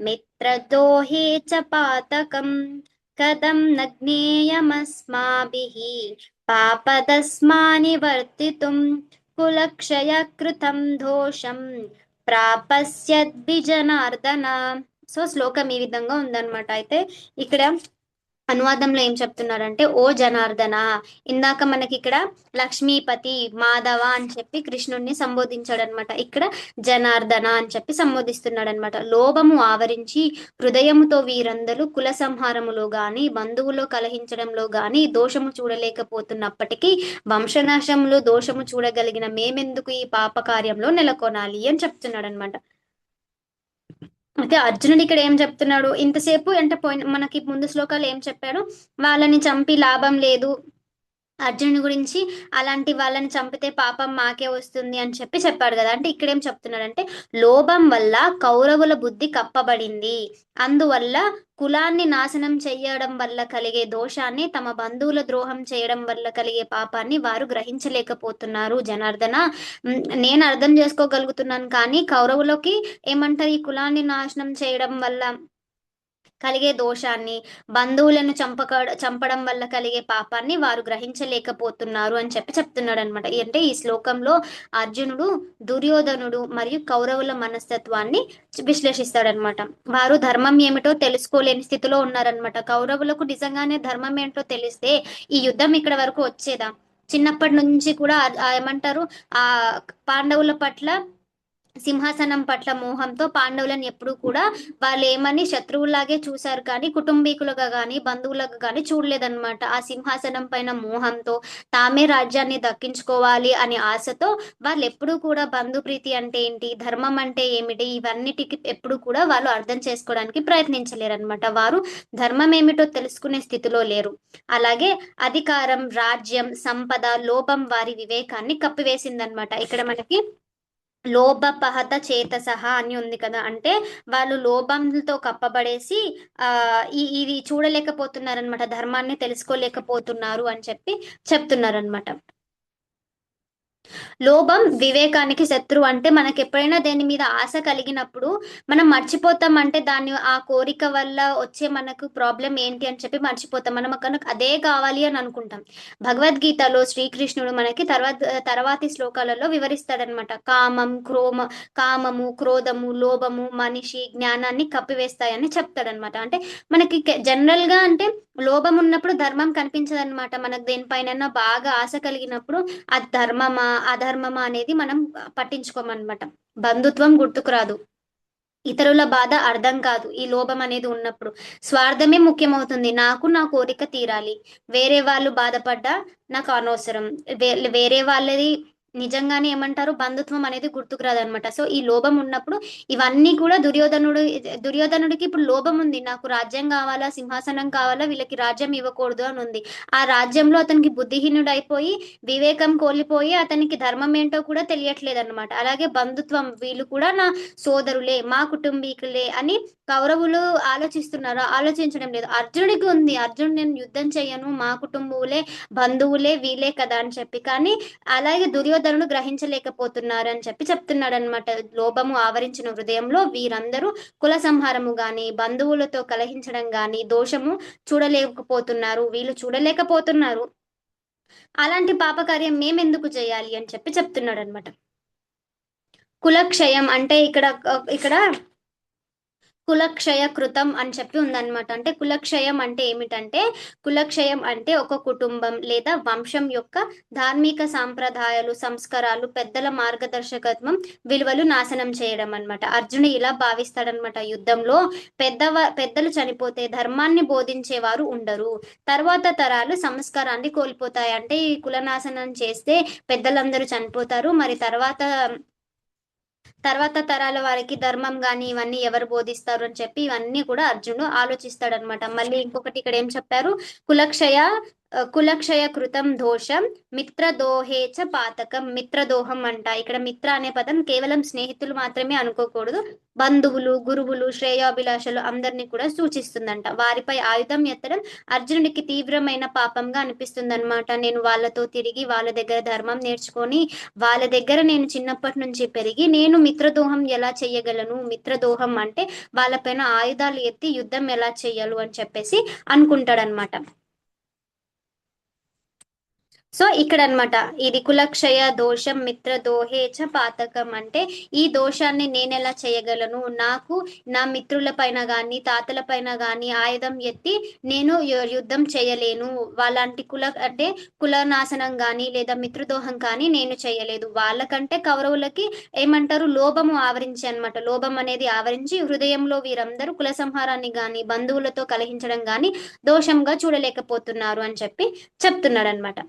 మిత్రద్రోహే చ పాతకం కథం న జ్ఞేయమస్మాభిః పాపదస్మాని వర్తితుం కులక్షయ కృతం దోషం ప్రాపస్యద్విజనార్దన. సో శ్లోకం ఈ విధంగా ఉందన్నమాట. అయితే ఇక్కడ అనువాదంలో ఏం చెప్తున్నారంటే, ఓ జనార్దన, ఇందాక మనకి ఇక్కడ లక్ష్మీపతి మాధవ అని చెప్పి కృష్ణుణ్ణి సంబోధించాడు అనమాట. ఇక్కడ జనార్దన అని చెప్పి సంబోధిస్తున్నాడు అనమాట. లోభము ఆవరించి హృదయముతో వీరందరూ కుల సంహారములో గాని బంధువులో కలహించడంలో గాని దోషము చూడలేకపోతున్నప్పటికీ వంశనాశంలో దోషము చూడగలిగిన మేమెందుకు ఈ పాప కార్యంలో నెలకొనాలి అని చెప్తున్నాడు అనమాట. అయితే అర్జునుడు ఇక్కడ ఏం చెప్తున్నాడు, ఇంతసేపు అంటే మనకి ముందు శ్లోకాలు ఏం చెప్పాడు, వాళ్ళని చంపి లాభం లేదు, అర్జునుడి గురించి అలాంటి వాళ్ళని చంపితే పాపం మాకే వస్తుంది అని చెప్పి చెప్పాడు కదా. అంటే ఇక్కడ ఏం చెప్తున్నాడంటే, లోభం వల్ల కౌరవుల బుద్ధి కప్పబడింది, అందువల్ల కులాన్ని నాశనం చేయడం వల్ల కలిగే దోషాన్ని, తమ బంధువుల ద్రోహం చేయడం వల్ల కలిగే పాపాన్ని వారు గ్రహించలేకపోతున్నారు. జనార్దన, నేను అర్థం చేసుకోగలుగుతున్నాను, కానీ కౌరవులకి ఏమంటారు, ఈ కులాన్ని నాశనం చేయడం వల్ల కలిగే దోషాన్ని, బంధువులను చంపడం వల్ల కలిగే పాపాన్ని వారు గ్రహించలేకపోతున్నారు అని చెప్పి చెప్తున్నాడు అనమాట. అంటే ఈ శ్లోకంలో అర్జునుడు దుర్యోధనుడు మరియు కౌరవుల మనస్తత్వాన్ని విశ్లేషిస్తాడనమాట. వారు ధర్మం ఏమిటో తెలుసుకోలేని స్థితిలో ఉన్నారనమాట. కౌరవులకు నిజంగానే ధర్మం ఏంటో తెలిస్తే ఈ యుద్ధం ఇక్కడ వరకు వచ్చేదా? చిన్నప్పటి నుంచి కూడా ఏమంటారు, ఆ పాండవుల పట్ల సింహాసనం పట్ల మోహంతో పాండవులను ఎప్పుడు కూడా వాళ్ళు ఏమని శత్రువులాగే చూశారు, కానీ కుటుంబీకులుగా కానీ బంధువులుగా కానీ చూడలేదన్నమాట. ఆ సింహాసనం పైన మోహంతో తామే రాజ్యాన్ని దక్కించుకోవాలి అనే ఆశతో వాళ్ళు ఎప్పుడూ కూడా బంధుప్రీతి అంటే ఏంటి, ధర్మం అంటే ఏమిటి, ఇవన్నిటికి ఎప్పుడు కూడా వాళ్ళు అర్థం చేసుకోవడానికి ప్రయత్నించలేరు అనమాట. వారు ధర్మం ఏమిటో తెలుసుకునే స్థితిలో లేరు. అలాగే అధికారం, రాజ్యం, సంపద, లోభం వారి వివేకాన్ని కప్పివేసిందనమాట. ఇక్కడ మనకి లోభపహత చేతసహ అని ఉంది కదా, అంటే వాళ్ళు లోభంతో కప్పబడేసి ఇది చూడలేకపోతున్నారనమాట, ధర్మాన్ని తెలుసుకోలేకపోతున్నారు అని చెప్పి చెప్తున్నారనమాట. లోభం వివేకానికి శత్రువు. అంటే మనకి ఎప్పుడైనా దేని మీద ఆశ కలిగినప్పుడు మనం మర్చిపోతాం, అంటే దాన్ని ఆ కోరిక వల్ల వచ్చే మనకు ప్రాబ్లం ఏంటి అని చెప్పి మర్చిపోతాం, మనం కనుక అదే కావాలి అని అనుకుంటాం. భగవద్గీతలో శ్రీకృష్ణుడు మనకి తర్వాతి శ్లోకాలలో వివరిస్తాడనమాట. కామము, క్రోధము, లోభము మనిషి జ్ఞానాన్ని కప్పివేస్తాయని చెప్తాడనమాట. అంటే మనకి జనరల్ గా అంటే లోభం ఉన్నప్పుడు ధర్మం కనిపించదనమాట. మనకు దేనిపైన బాగా ఆశ కలిగినప్పుడు అది ధర్మమా అధర్మమా అనేది మనం పట్టించుకోమన్నమాట. బంధుత్వం గుర్తుకు రాదు, ఇతరుల బాధ అర్థం కాదు. ఈ లోభం అనేది ఉన్నప్పుడు స్వార్థమే ముఖ్యమవుతుంది. నాకు నా కోరిక తీరాలి, వేరే వాళ్ళు బాధపడ్డా నాకు అనవసరం, వేరే వాళ్ళది నిజంగానే ఏమంటారు, బంధుత్వం అనేది గుర్తుకు రాదనమాట. సో ఈ లోభం ఉన్నప్పుడు ఇవన్నీ కూడా దుర్యోధనుడికి ఇప్పుడు లోభం ఉంది, నాకు రాజ్యం కావాలా, సింహాసనం కావాలా, వీళ్ళకి రాజ్యం ఇవ్వకూడదు అని ఉంది. ఆ రాజ్యంలో అతనికి బుద్ధిహీనుడు అయిపోయి వివేకం కోల్పోయి అతనికి ధర్మం ఏంటో కూడా తెలియట్లేదు అనమాట. అలాగే బంధుత్వం, వీళ్ళు కూడా నా సోదరులే, మా కుటుంబీకులే అని కౌరవులు ఆలోచించడం లేదు. అర్జునుడికి ఉంది, అర్జునుడు నేను యుద్ధం చేయను, మా కుటుంబులే బంధువులే వీలే కదా అని చెప్పి, కానీ అలాగే దుర్యోధనుడు గ్రహించలేకపోతున్నారు అని చెప్పి చెప్తున్నాడు అనమాట. లోభము ఆవరించిన హృదయంలో వీరందరూ కుల సంహారము గాని బంధువులతో కలహించడం గాని దోషము వీళ్ళు చూడలేకపోతున్నారు. అలాంటి పాపకార్యం మేమెందుకు చేయాలి అని చెప్పి చెప్తున్నాడు అనమాట. కులక్షయం అంటే ఇక్కడ కులక్షయ కృతం అని చెప్పి ఉందన్నమాట. అంటే కులక్షయం అంటే ఏమిటంటే, కులక్షయం అంటే ఒక కుటుంబం లేదా వంశం యొక్క ధార్మిక సాంప్రదాయాలు, సంస్కారాలు, పెద్దల మార్గదర్శకత్వం, విలువలు నాశనం చేయడం అన్నమాట. అర్జునుడు ఇలా భావిస్తాడనమాట. యుద్ధంలో పెద్దలు చనిపోతే ధర్మాన్ని బోధించేవారు ఉండరు, తర్వాత తరాలు సంస్కారాన్ని కోల్పోతాయి. అంటే ఈ కులనాశనం చేస్తే పెద్దలందరూ చనిపోతారు, మరి తర్వాత తరాల వారికి ధర్మం గాని ఇవన్నీ ఎవరు బోధిస్తారు అని చెప్పి ఇవన్నీ కూడా అర్జునుడు ఆలోచిస్తాడనమాట. మళ్ళీ ఇంకొకటి ఇక్కడ ఏం చెప్పారు, కులక్షయ కులక్షయ కృతం దోషం మిత్రదోహే చ పాతకం. మిత్రదోహం అంట. ఇక్కడ మిత్ర అనే పదం కేవలం స్నేహితులు మాత్రమే అనుకోకూడదు, బంధువులు, గురువులు, శ్రేయోభిలాషలు అందరినీ కూడా సూచిస్తుందంట. వారిపై ఆయుధం ఎత్తడం అర్జునుడికి తీవ్రమైన పాపంగా అనిపిస్తుంది అనమాట. నేను వాళ్ళతో తిరిగి వాళ్ళ దగ్గర ధర్మం నేర్చుకొని వాళ్ళ దగ్గర నేను చిన్నప్పటి నుంచి పెరిగి నేను మిత్రదోహం ఎలా చెయ్యగలను, మిత్రదోహం అంటే వాళ్ళపైన ఆయుధాలు ఎత్తి యుద్ధం ఎలా చెయ్యాలి అని చెప్పేసి అనుకుంటాడనమాట. సో ఇక్కడ అన్నమాట ఇది కులక్షయ దోషం మిత్ర దోహే చ పాతకం అంటే ఈ దోషాన్ని నేను ఎలా చేయగలను, నాకు నా మిత్రుల పైన గాని తాతల పైన గాని ఆయుధం ఎత్తి నేను యుద్ధం చేయలేను. వాళ్ళంటి అంటే కులనాశనం గాని లేదా మిత్రదోహం కానీ నేను చేయలేదు. వాళ్ళకంటే కౌరవులకి ఏమంటారు లోభము ఆవరించి అన్నమాట. లోభం అనేది ఆవరించి హృదయంలో వీరందరూ కుల సంహారాన్ని గాని బంధువులతో కలహించడం గాని దోషంగా చూడలేకపోతున్నారు అని చెప్పి చెప్తున్నాడు అనమాట.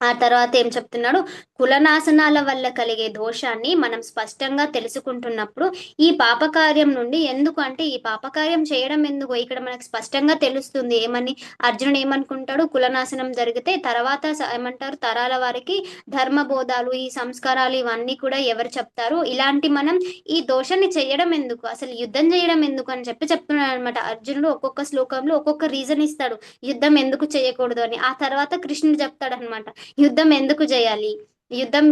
ఆ తర్వాత ఏం చెప్తున్నాడు, కులనాశనాల వల్ల కలిగే దోషాన్ని మనం స్పష్టంగా తెలుసుకుంటున్నప్పుడు ఈ పాపకార్యం నుండి ఎందుకు అంటే ఈ పాపకార్యం చేయడం ఎందుకు ఇక్కడ మనకు స్పష్టంగా తెలుస్తుంది. ఏమని అర్జునుడు ఏమనుకుంటాడు, కులనాశనం జరిగితే తర్వాత ఏమంటారు తరాల వారికి ధర్మబోధాలు ఈ సంస్కారాలు ఇవన్నీ కూడా ఎవరు చెప్తారు, ఇలాంటి మనం ఈ దోషాన్ని చేయడం ఎందుకు, అసలు యుద్ధం చేయడం ఎందుకు అని చెప్పి చెప్తున్నాడు అనమాట. అర్జునుడు ఒక్కొక్క శ్లోకంలో ఒక్కొక్క రీజన్ ఇస్తాడు యుద్ధం ఎందుకు చేయకూడదు అని. ఆ తర్వాత కృష్ణుడు చెప్తాడు అనమాట యుద్ధం ఎందుకు చేయాలి, యుద్ధం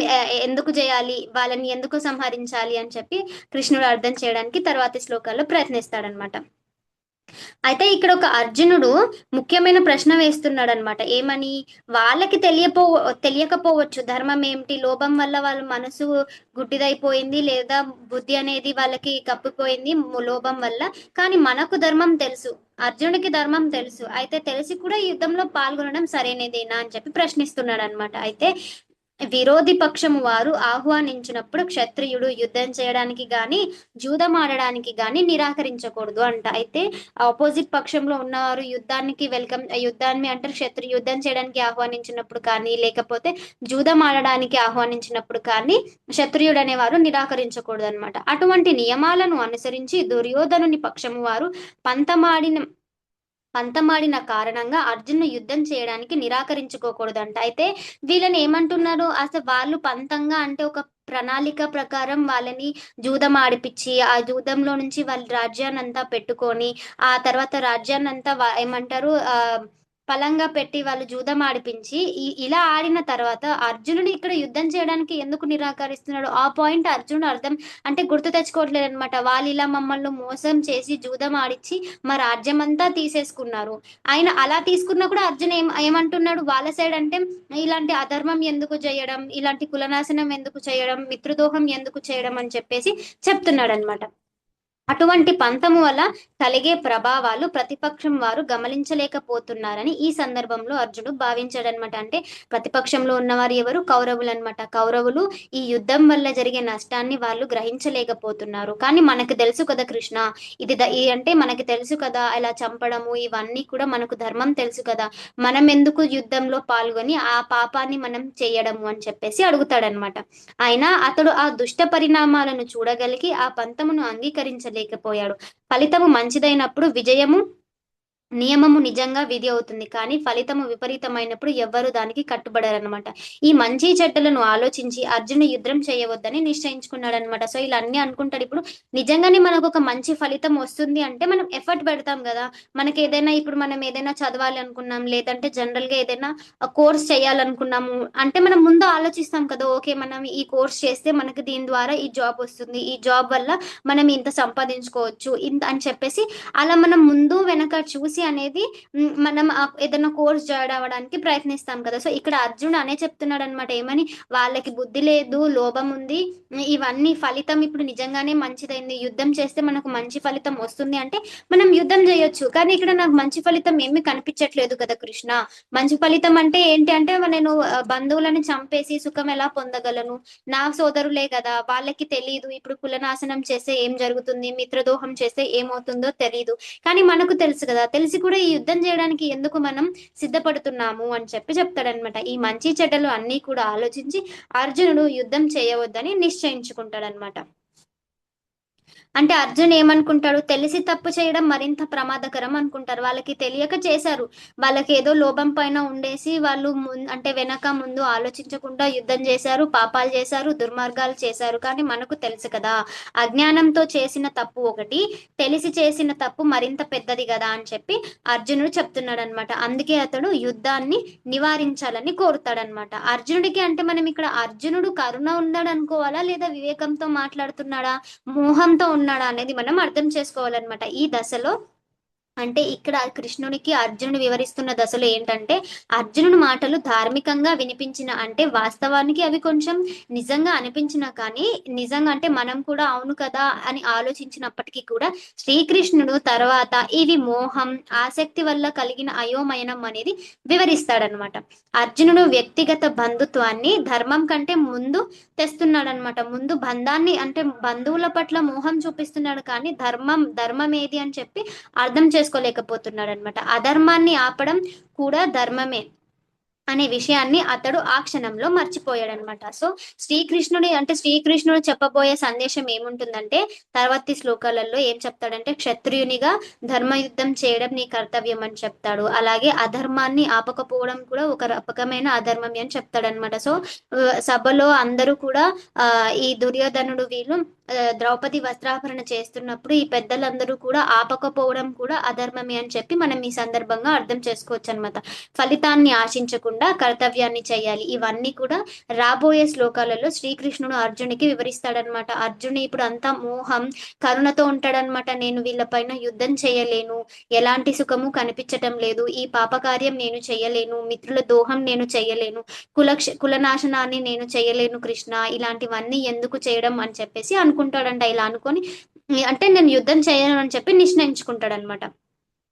ఎందుకు చేయాలి, వాళ్ళని ఎందుకు సంహరించాలి అని చెప్పి కృష్ణుడు అర్థం చేయడానికి తర్వాతి శ్లోకాల్లో ప్రయత్నిస్తాడనమాట. అయితే ఇక్కడ ఒక అర్జునుడు ముఖ్యమైన ప్రశ్న వేస్తున్నాడు అనమాట. ఏమని, వాళ్ళకి తెలియకపోవచ్చు ధర్మం ఏమిటి, లోభం వల్ల వాళ్ళ మనసు గుడ్డిదైపోయింది లేదా బుద్ధి అనేది వాళ్ళకి కప్పిపోయింది లోభం వల్ల, కానీ మనకు ధర్మం తెలుసు, అర్జునుడికి ధర్మం తెలుసు, అయితే తెలిసి కూడా యుద్ధంలో పాల్గొనడం సరైనదేనా అని చెప్పి ప్రశ్నిస్తున్నాడు అనమాట. అయితే విరోధి పక్షము వారు ఆహ్వానించినప్పుడు క్షత్రియుడు యుద్ధం చేయడానికి గాని జూదం ఆడడానికి గాని నిరాకరించకూడదు అంట. అయితే ఆపోజిట్ పక్షంలో ఉన్నవారు యుద్ధాన్ని అంటారు క్షత్రియ యుద్ధం చేయడానికి ఆహ్వానించినప్పుడు కానీ లేకపోతే జూదం ఆడడానికి ఆహ్వానించినప్పుడు కానీ క్షత్రియుడు అనేవారు నిరాకరించకూడదు అనమాట. అటువంటి నియమాలను అనుసరించి దుర్యోధనుని పక్షము వారు పంతమాడిన కారణంగా అర్జును యుద్ధం చేయడానికి నిరాకరించుకోకూడదంట. అయితే వీళ్ళని ఏమంటున్నారు, అసలు వాళ్ళు పంతంగా అంటే ఒక ప్రణాళిక ప్రకారం వాళ్ళని జూదం ఆడిపించి ఆ జూదంలో నుంచి వాళ్ళ రాజ్యాన్ని అంతా పెట్టుకొని ఆ తర్వాత రాజ్యాన్ని అంతా ఏమంటారు పలంగా పెట్టి వాళ్ళు జూదం ఆడిపించి ఇలా ఆడిన తర్వాత అర్జునుడు ఇక్కడ యుద్ధం చేయడానికి ఎందుకు నిరాకరిస్తున్నాడు, ఆ పాయింట్ అర్జునుడు అర్థం అంటే గుర్తు తెచ్చుకోవట్లేదు అనమాట. వాళ్ళు ఇలా మమ్మల్ని మోసం చేసి జూదం ఆడిచ్చి మా రాజ్యం అంతా తీసేసుకున్నారు, ఆయన అలా తీసుకున్నా కూడా అర్జున్ ఏమంటున్నాడు వాళ్ళ సైడ్ అంటే ఇలాంటి అధర్మం ఎందుకు చేయడం, ఇలాంటి కులనాశనం ఎందుకు చేయడం, మిత్రదోహం ఎందుకు చేయడం అని చెప్పేసి చెప్తున్నాడు అనమాట. అటువంటి పంతము వల్ల కలిగే ప్రభావాలు ప్రతిపక్షం వారు గమనించలేకపోతున్నారని ఈ సందర్భంలో అర్జునుడు భావించాడనమాట. అంటే ప్రతిపక్షంలో ఉన్నవారు ఎవరు, కౌరవులు అనమాట. కౌరవులు ఈ యుద్ధం వల్ల జరిగే నష్టాన్ని వాళ్ళు గ్రహించలేకపోతున్నారు. కానీ మనకు తెలుసు కదా కృష్ణ, ఇది అంటే మనకి తెలుసు కదా ఇలా చంపడము ఇవన్నీ కూడా మనకు ధర్మం తెలుసు కదా, మనం ఎందుకు యుద్ధంలో పాల్గొని ఆ పాపాన్ని మనం చేయడము అని చెప్పేసి అడుగుతాడనమాట. అయినా అతడు ఆ దుష్ట పరిణామాలను చూడగలిగి ఆ పంతమును అంగీకరించలేకపోయాడు. ఫలితము మంచిదైనప్పుడు నియమము నిజంగా విధి అవుతుంది, కానీ ఫలితము విపరీతమైనప్పుడు ఎవ్వరు దానికి కట్టుబడరనమాట. ఈ మంచి చెడ్డలను ఆలోచించి అర్జును యుద్ధం చేయవద్దని నిశ్చయించుకున్నాడు అనమాట. సో ఇలా అన్ని అనుకుంటాడు. ఇప్పుడు నిజంగానే మనకు ఒక మంచి ఫలితం వస్తుంది అంటే మనం ఎఫర్ట్ పెడతాం కదా. మనకి ఏదైనా ఇప్పుడు మనం ఏదైనా చదవాలి అనుకున్నాం లేదంటే జనరల్ గా ఏదైనా కోర్స్ చేయాలనుకున్నాము అంటే మనం ముందు ఆలోచిస్తాం కదా, ఓకే మనం ఈ కోర్స్ చేస్తే మనకి దీని ద్వారా ఈ జాబ్ వస్తుంది, ఈ జాబ్ వల్ల మనం ఇంత సంపాదించుకోవచ్చు ఇంత అని చెప్పేసి అలా మనం ముందు వెనక చూసి అనేది మనం ఏదైనా కోర్స్ జాయిన్ అవ్వడానికి ప్రయత్నిస్తాం కదా. సో ఇక్కడ అర్జునుడు అనే చెప్తున్నాడు అనమాట. ఏమని, వాళ్ళకి బుద్ధి లేదు, లోభం ఉంది, ఇవన్నీ ఫలితం ఇప్పుడు నిజంగానే మంచిదైంది, యుద్ధం చేస్తే మనకు మంచి ఫలితం వస్తుంది అంటే మనం యుద్ధం చేయొచ్చు, కానీ ఇక్కడ నాకు మంచి ఫలితం ఏమీ కనిపించట్లేదు కదా కృష్ణ. మంచి ఫలితం అంటే ఏంటి అంటే నేను బంధువులను చంపేసి సుఖం ఎలా పొందగలను, నా సోదరులే కదా వాళ్ళకి తెలియదు ఇప్పుడు కులనాశనం చేస్తే ఏం జరుగుతుంది, మిత్రదోహం చేస్తే ఏమవుతుందో తెలియదు, కానీ మనకు తెలుసు కదా, తెలిసి కూడా ఈ యుద్ధం చేయడానికి ఎందుకు మనం సిద్ధపడుతున్నాము అని చెప్పి చెప్తాడనమాట. ఈ మంచి చెడ్డలు అన్ని కూడా ఆలోచించి అర్జునుడు యుద్ధం చేయవద్దని నిశ్చయించుకుంటాడనమాట. అంటే అర్జున్ ఏమనుకుంటాడు, తెలిసి తప్పు చేయడం మరింత ప్రమాదకరం అనుకుంటారు. వాళ్ళకి తెలియక చేశారు. వాళ్ళకి ఏదో లోభం పైన ఉండేసి వాళ్ళు అంటే వెనక ముందు ఆలోచించకుండా యుద్ధం చేశారు, పాపాలు చేశారు, దుర్మార్గాలు చేశారు. కానీ మనకు తెలుసు కదా, అజ్ఞానంతో చేసిన తప్పు ఒకటి, తెలిసి చేసిన తప్పు మరింత పెద్దది కదా అని చెప్పి అర్జునుడు చెప్తున్నాడు అనమాట. అందుకే అతడు యుద్ధాన్ని నివారించాలని కోరుతాడనమాట. అర్జునుడికి అంటే మనం ఇక్కడ అర్జునుడు కరుణ ఉన్నాడు అనుకోవాలా, లేదా వివేకంతో మాట్లాడుతున్నాడా, మోహంతో ఉన్నాడా అనేది మనం అర్థం చేసుకోవాలన్నమాట ఈ దశలో. అంటే ఇక్కడ కృష్ణునికి అర్జునుడు వివరిస్తున్న దశలో ఏంటంటే, అర్జునుడి మాటలు ధార్మికంగా వినిపించిన, అంటే వాస్తవానికి అవి కొంచెం నిజంగా అనిపించినా కానీ, నిజంగా అంటే మనం కూడా అవును కదా అని ఆలోచించినప్పటికీ కూడా శ్రీకృష్ణుడు తర్వాత ఇవి మోహం, ఆసక్తి వల్ల కలిగిన అయోమయనం అనేది వివరిస్తాడనమాట. అర్జునుడు వ్యక్తిగత బంధుత్వాన్ని ధర్మం కంటే ముందు తెస్తున్నాడనమాట. ముందు బంధాన్ని, అంటే బంధువుల పట్ల మోహం చూపిస్తున్నాడు, కానీ ధర్మం ఏది అని చెప్పి అర్థం చేసుకోలేకపోతున్నాడు అనమాట. అధర్మాన్ని ఆపడం కూడా ధర్మమే అనే విషయాన్ని అతడు ఆ క్షణంలో మర్చిపోయాడనమాట. సో శ్రీకృష్ణుడు చెప్పబోయే సందేశం ఏముంటుందంటే, తర్వాతి శ్లోకాలలో ఏం చెప్తాడంటే, క్షత్రియునిగా ధర్మయుద్ధం చేయడం నీ కర్తవ్యం అని చెప్తాడు. అలాగే అధర్మాన్ని ఆపకపోవడం కూడా ఒక రకమైన అధర్మం అని చెప్తాడనమాట. సో సభలో అందరూ కూడా ఈ దుర్యోధనుడు వీళ్ళు ద్రౌపది వస్త్రాభరణ చేస్తున్నప్పుడు ఈ పెద్దలందరూ కూడా ఆపకపోవడం కూడా అధర్మమే అని చెప్పి మనం ఈ సందర్భంగా అర్థం చేసుకోవచ్చు అనమాట. ఫలితాన్ని ఆశించకుండా కర్తవ్యాన్ని చేయాలి. ఇవన్నీ కూడా రాబోయే శ్లోకాలలో శ్రీకృష్ణుడు అర్జునికి వివరిస్తాడనమాట. అర్జును ఇప్పుడు అంతా మోహం, కరుణతో ఉంటాడనమాట. నేను వీళ్ళపైన యుద్ధం చేయలేను, ఎలాంటి సుఖము కనిపించటం లేదు, ఈ పాపకార్యం నేను చేయలేను, మిత్రుల దోహం నేను చేయలేను, కులనాశనాన్ని నేను చేయలేను కృష్ణ, ఇలాంటివన్నీ ఎందుకు చేయడం అని చెప్పేసి అనుకుంటాడంట. ఇలా అనుకొని అంటే నేను యుద్ధం చేయను అని చెప్పి నిశ్చయించుకుంటాడనమాట.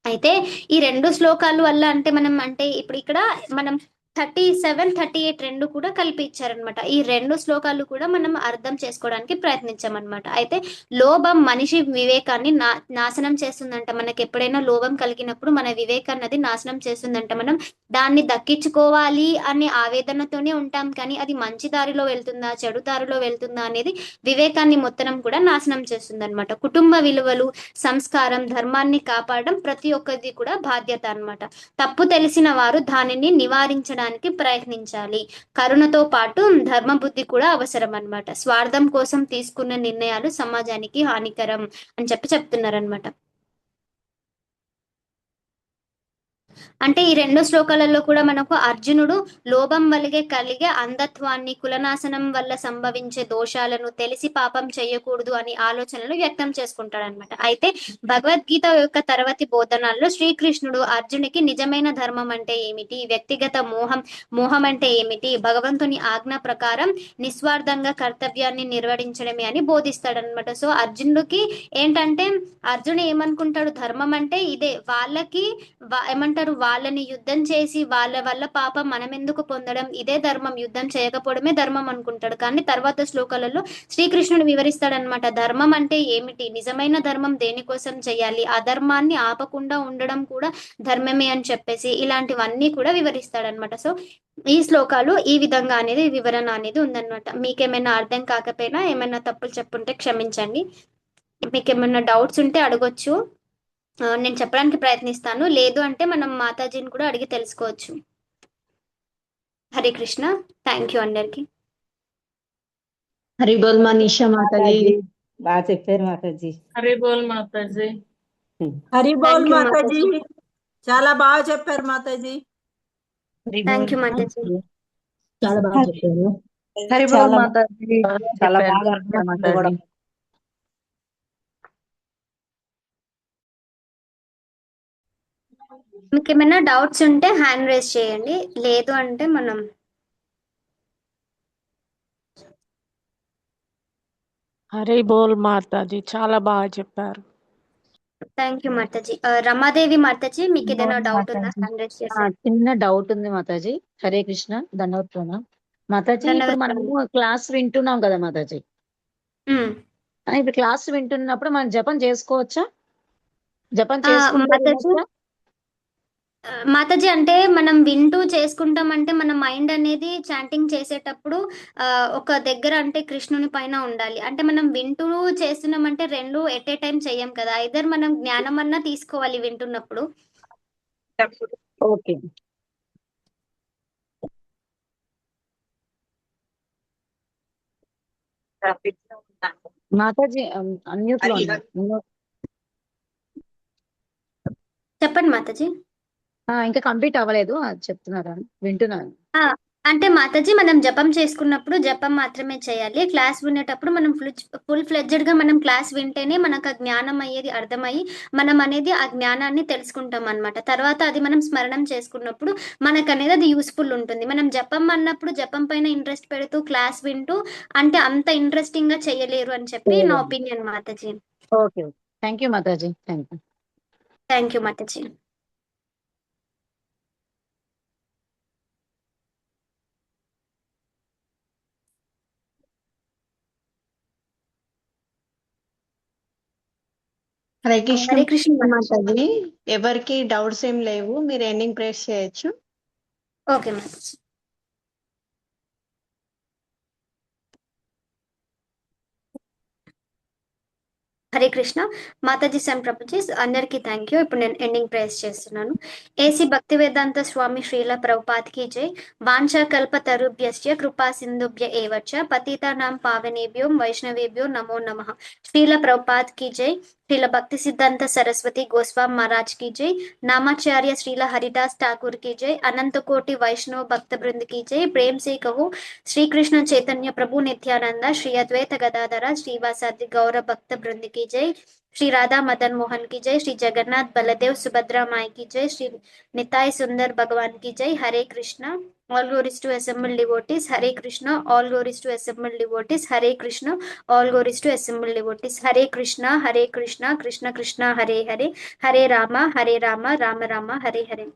అయితే ఈ 2 శ్లోకాలు వల్ల అంటే మనం అంటే ఇప్పుడు ఇక్కడ మనం 37, 38 రెండు కూడా కలిపి ఇచ్చారనమాట. ఈ 2 శ్లోకాలు కూడా మనం అర్థం చేసుకోవడానికి ప్రయత్నించామన్నమాట. అయితే లోభం మనిషి వివేకాన్ని నాశనం చేస్తుందంట. మనకి ఎప్పుడైనా లోభం కలిగినప్పుడు మన వివేకాన్ని అది నాశనం చేస్తుందంట. మనం దాన్ని దక్కించుకోవాలి అనే ఆవేదనతోనే ఉంటాం, కానీ అది మంచి దారిలో వెళ్తుందా, చెడు దారిలో వెళ్తుందా అనేది వివేకాన్ని మొత్తం కూడా నాశనం చేస్తుంది అనమాట. కుటుంబ విలువలు, సంస్కారం, ధర్మాన్ని కాపాడడం ప్రతి ఒక్కరిది కూడా బాధ్యత అన్నమాట. తప్పు తెలిసిన వారు దానిని నివారించడానికి ప్రయత్నించాలి. కరుణతో పాటు ధర్మబుద్ధి కూడా అవసరం అన్నమాట. స్వార్థం కోసం తీసుకున్న నిర్ణయాలు సమాజానికి హానికరం అని చెప్తున్నారనమాట. అంటే ఈ 2 శ్లోకాలలో కూడా మనకు అర్జునుడు లోభం వల్ల కలిగే అంధత్వాన్ని, కులనాశనం వల్ల సంభవించే దోషాలను తెలిసి పాపం చేయకూడదు అని ఆలోచనలు వ్యక్తం చేసుకుంటాడనమాట. అయితే భగవద్గీత యొక్క తర్వాతి బోధనాల్లో శ్రీకృష్ణుడు అర్జునికి నిజమైన ధర్మం అంటే ఏమిటి, వ్యక్తిగత మోహం అంటే ఏమిటి, భగవంతుని ఆజ్ఞ ప్రకారం నిస్వార్థంగా కర్తవ్యాన్ని నిర్వహించడమే అని బోధిస్తాడనమాట. సో అర్జునుడికి ఏంటంటే, అర్జునుడు ఏమనుకుంటాడు, ధర్మం అంటే ఇదే, వాళ్ళకి ఏమంటారు, వాళ్ళని యుద్ధం చేసి వాళ్ళ వల్ల పాపం మనం ఎందుకు పొందడం, ఇదే ధర్మం, యుద్ధం చేయకపోవడమే ధర్మం అనుకుంటాడు. కానీ తర్వాత శ్లోకాలలో శ్రీకృష్ణుడు వివరిస్తాడనమాట, ధర్మం అంటే ఏమిటి, నిజమైన ధర్మం దేనికోసం చేయాలి, అధర్మాన్ని ఆపకుండా ఉండడం కూడా ధర్మమే అని చెప్పేసి ఇలాంటివన్నీ కూడా వివరిస్తాడనమాట. సో ఈ శ్లోకాలు ఈ విధంగా అనేది వివరణ అనేది ఉందన్నమాట. మీకేమైనా అర్థం కాకపోయినా, ఏమైనా తప్పులు చెప్పుంటే క్షమించండి. మీకు ఏమైనా డౌట్స్ ఉంటే అడగొచ్చు, నేను చెప్పడానికి ప్రయత్నిస్తాను. లేదు అంటే మనం మాతాజీని కూడా అడిగి తెలుసుకోవచ్చు. హరే కృష్ణ. థ్యాంక్ యూ అందరికి. హరి బోల్ మనీషా మాతాజీ. బాగా చెప్పారు మాతాజీ. హరి బోల్ మాతాజీ. హరి బోల్ Thank you, మాతాజీ. మాతాజీ. చాలా బాగా చెప్పారు మాతాజీ. Thank you Mataji. చాలా బాగా చెప్పారు. హరి బోల్ చాలా మాతాజీ. చాలా బాగా అర్థం మాతాజీ. మీకు ఏమైనా డౌట్స్ ఉంటే హ్యాండ్ రేస్ చేయండి, లేదు అంటే మనం హరి బోల్ మాతాజీ, చాలా బాగా చెప్పారు. థ్యాంక్ యూ మాతాజీ. రమాదేవి మాతాజీ, మీకు ఏదైనా డౌట్ ఉందా? హ్యాండ్ రేస్ చేసి. చిన్న డౌట్ ఉంది మాతాజీ. హరే కృష్ణ, దండవత్తున మాతాజీ. ఇప్పుడు మనము క్లాస్ వింటున్నాం కదా మాతాజీ, ఇప్పుడు క్లాస్ వింటున్నప్పుడు మనం జపం చేసుకోవచ్చా? జపం చేసుకుంటే మాతాజీ అంటే మనం వింటూ చేసుకుంటామంటే మన మైండ్ అనేది చాంటింగ్ చేసేటప్పుడు ఒక దగ్గర అంటే కృష్ణుని పైన ఉండాలి. అంటే మనం వింటూ చేస్తున్నామంటే రెండు ఎట్ ఏ టైం చెయ్యం కదా. ఐదర్ మనం జ్ఞానం అన్నా తీసుకోవాలి వింటున్నప్పుడు. ఓకే. మాతాజీ అన్మ్యూట్ లో ఉన్నారు. చెప్పండి మాతాజీ. ఇంకా కంప్లీట్ అవ్వలేదు, అది చెప్తున్నారా? వింటున్నాను. అంటే మాతాజీ మనం జపం చేసుకున్నప్పుడు జపం మాత్రమే చేయాలి. క్లాస్ వినేటప్పుడు మనం ఫుల్ ఫ్లెడ్జెడ్ గా మనం క్లాస్ వింటేనే మనకు ఆ జ్ఞానం అయ్యేది అర్థమయ్యి మనం అనేది ఆ జ్ఞానాన్ని తెలుసుకుంటాం అన్నమాట. తర్వాత అది మనం స్మరణం చేసుకున్నప్పుడు మనకు అనేది అది యూస్ఫుల్ ఉంటుంది. మనం జపం అన్నప్పుడు జపం పైన ఇంట్రెస్ట్ పెడుతూ క్లాస్ వింటూ అంటే అంత ఇంట్రెస్టింగ్ గా చేయలేరు అని చెప్పి నా opinion Mataji. Okay, thank you Mataji. Thank you మాతాజీ. హరే కృష్ణ హరే కృష్ణ మాతాజీ. ఎవరికి డౌట్స్ ఏం లేవు, మీరు ఎండింగ్ ప్రేస్ చేయొచ్చు. ఓకే మాతాజీ. హరే కృష్ణ మాతాజీ సెన్ ప్రభుజీ అందరికీ థ్యాంక్ యూ. ఇప్పుడు నేను ఎండింగ్ ప్రేస్ చేస్తున్నాను. ఏసీ భక్తి వేదాంత స్వామి శ్రీల ప్రభుపాద్ కీ జై. వాంఛా కల్ప తరుభ్యశ్చ కృపా సింధుభ్య ఏవచ పతితానాం పావనేభ్యో వైష్ణవేభ్యో నమో నమః. శ్రీల ప్రభుపాద్ కీ జై. శ్రీల భక్తి సిద్ధాంత సరస్వతి గోస్వామి महाराज की जय. नामाचार्य श्रीला हरिदास ठाकुर की जय. अनंत कोटि वैष्णव भक्त वृंद की जय. प्रेम से कहो श्री कृष्ण चैतन्य प्रभु नित्यानंद श्री अद्वैत गदाधर श्रीवासादि गौर भक्त वृंद की जय. श्री राधा मदन मोहन की जय. श्री जगन्नाथ बलदेव सुभद्रा माई की जय. श्री निताय सुंदर भगवान की जय. हरे Krishna. All glories to assembled devotees. Hare Krishna. All glories to assembled devotees. Hare Krishna. All glories to assembled devotees. Hare Krishna. Hare Krishna. Krishna Krishna. Hare Hare. Hare Rama. Hare Rama. Rama Rama. Hare Hare.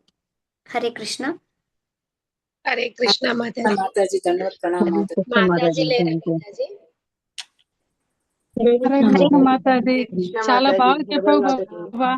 Hare Krishna. Hare Krishna Mataji. Mataji ధన్యవాద ప్రణామ Mataji. Mataji లేరా మాతాజీ? హరే కృష్ణ మాతాజీ. చాలా బాగా చెప్పావు బాబా.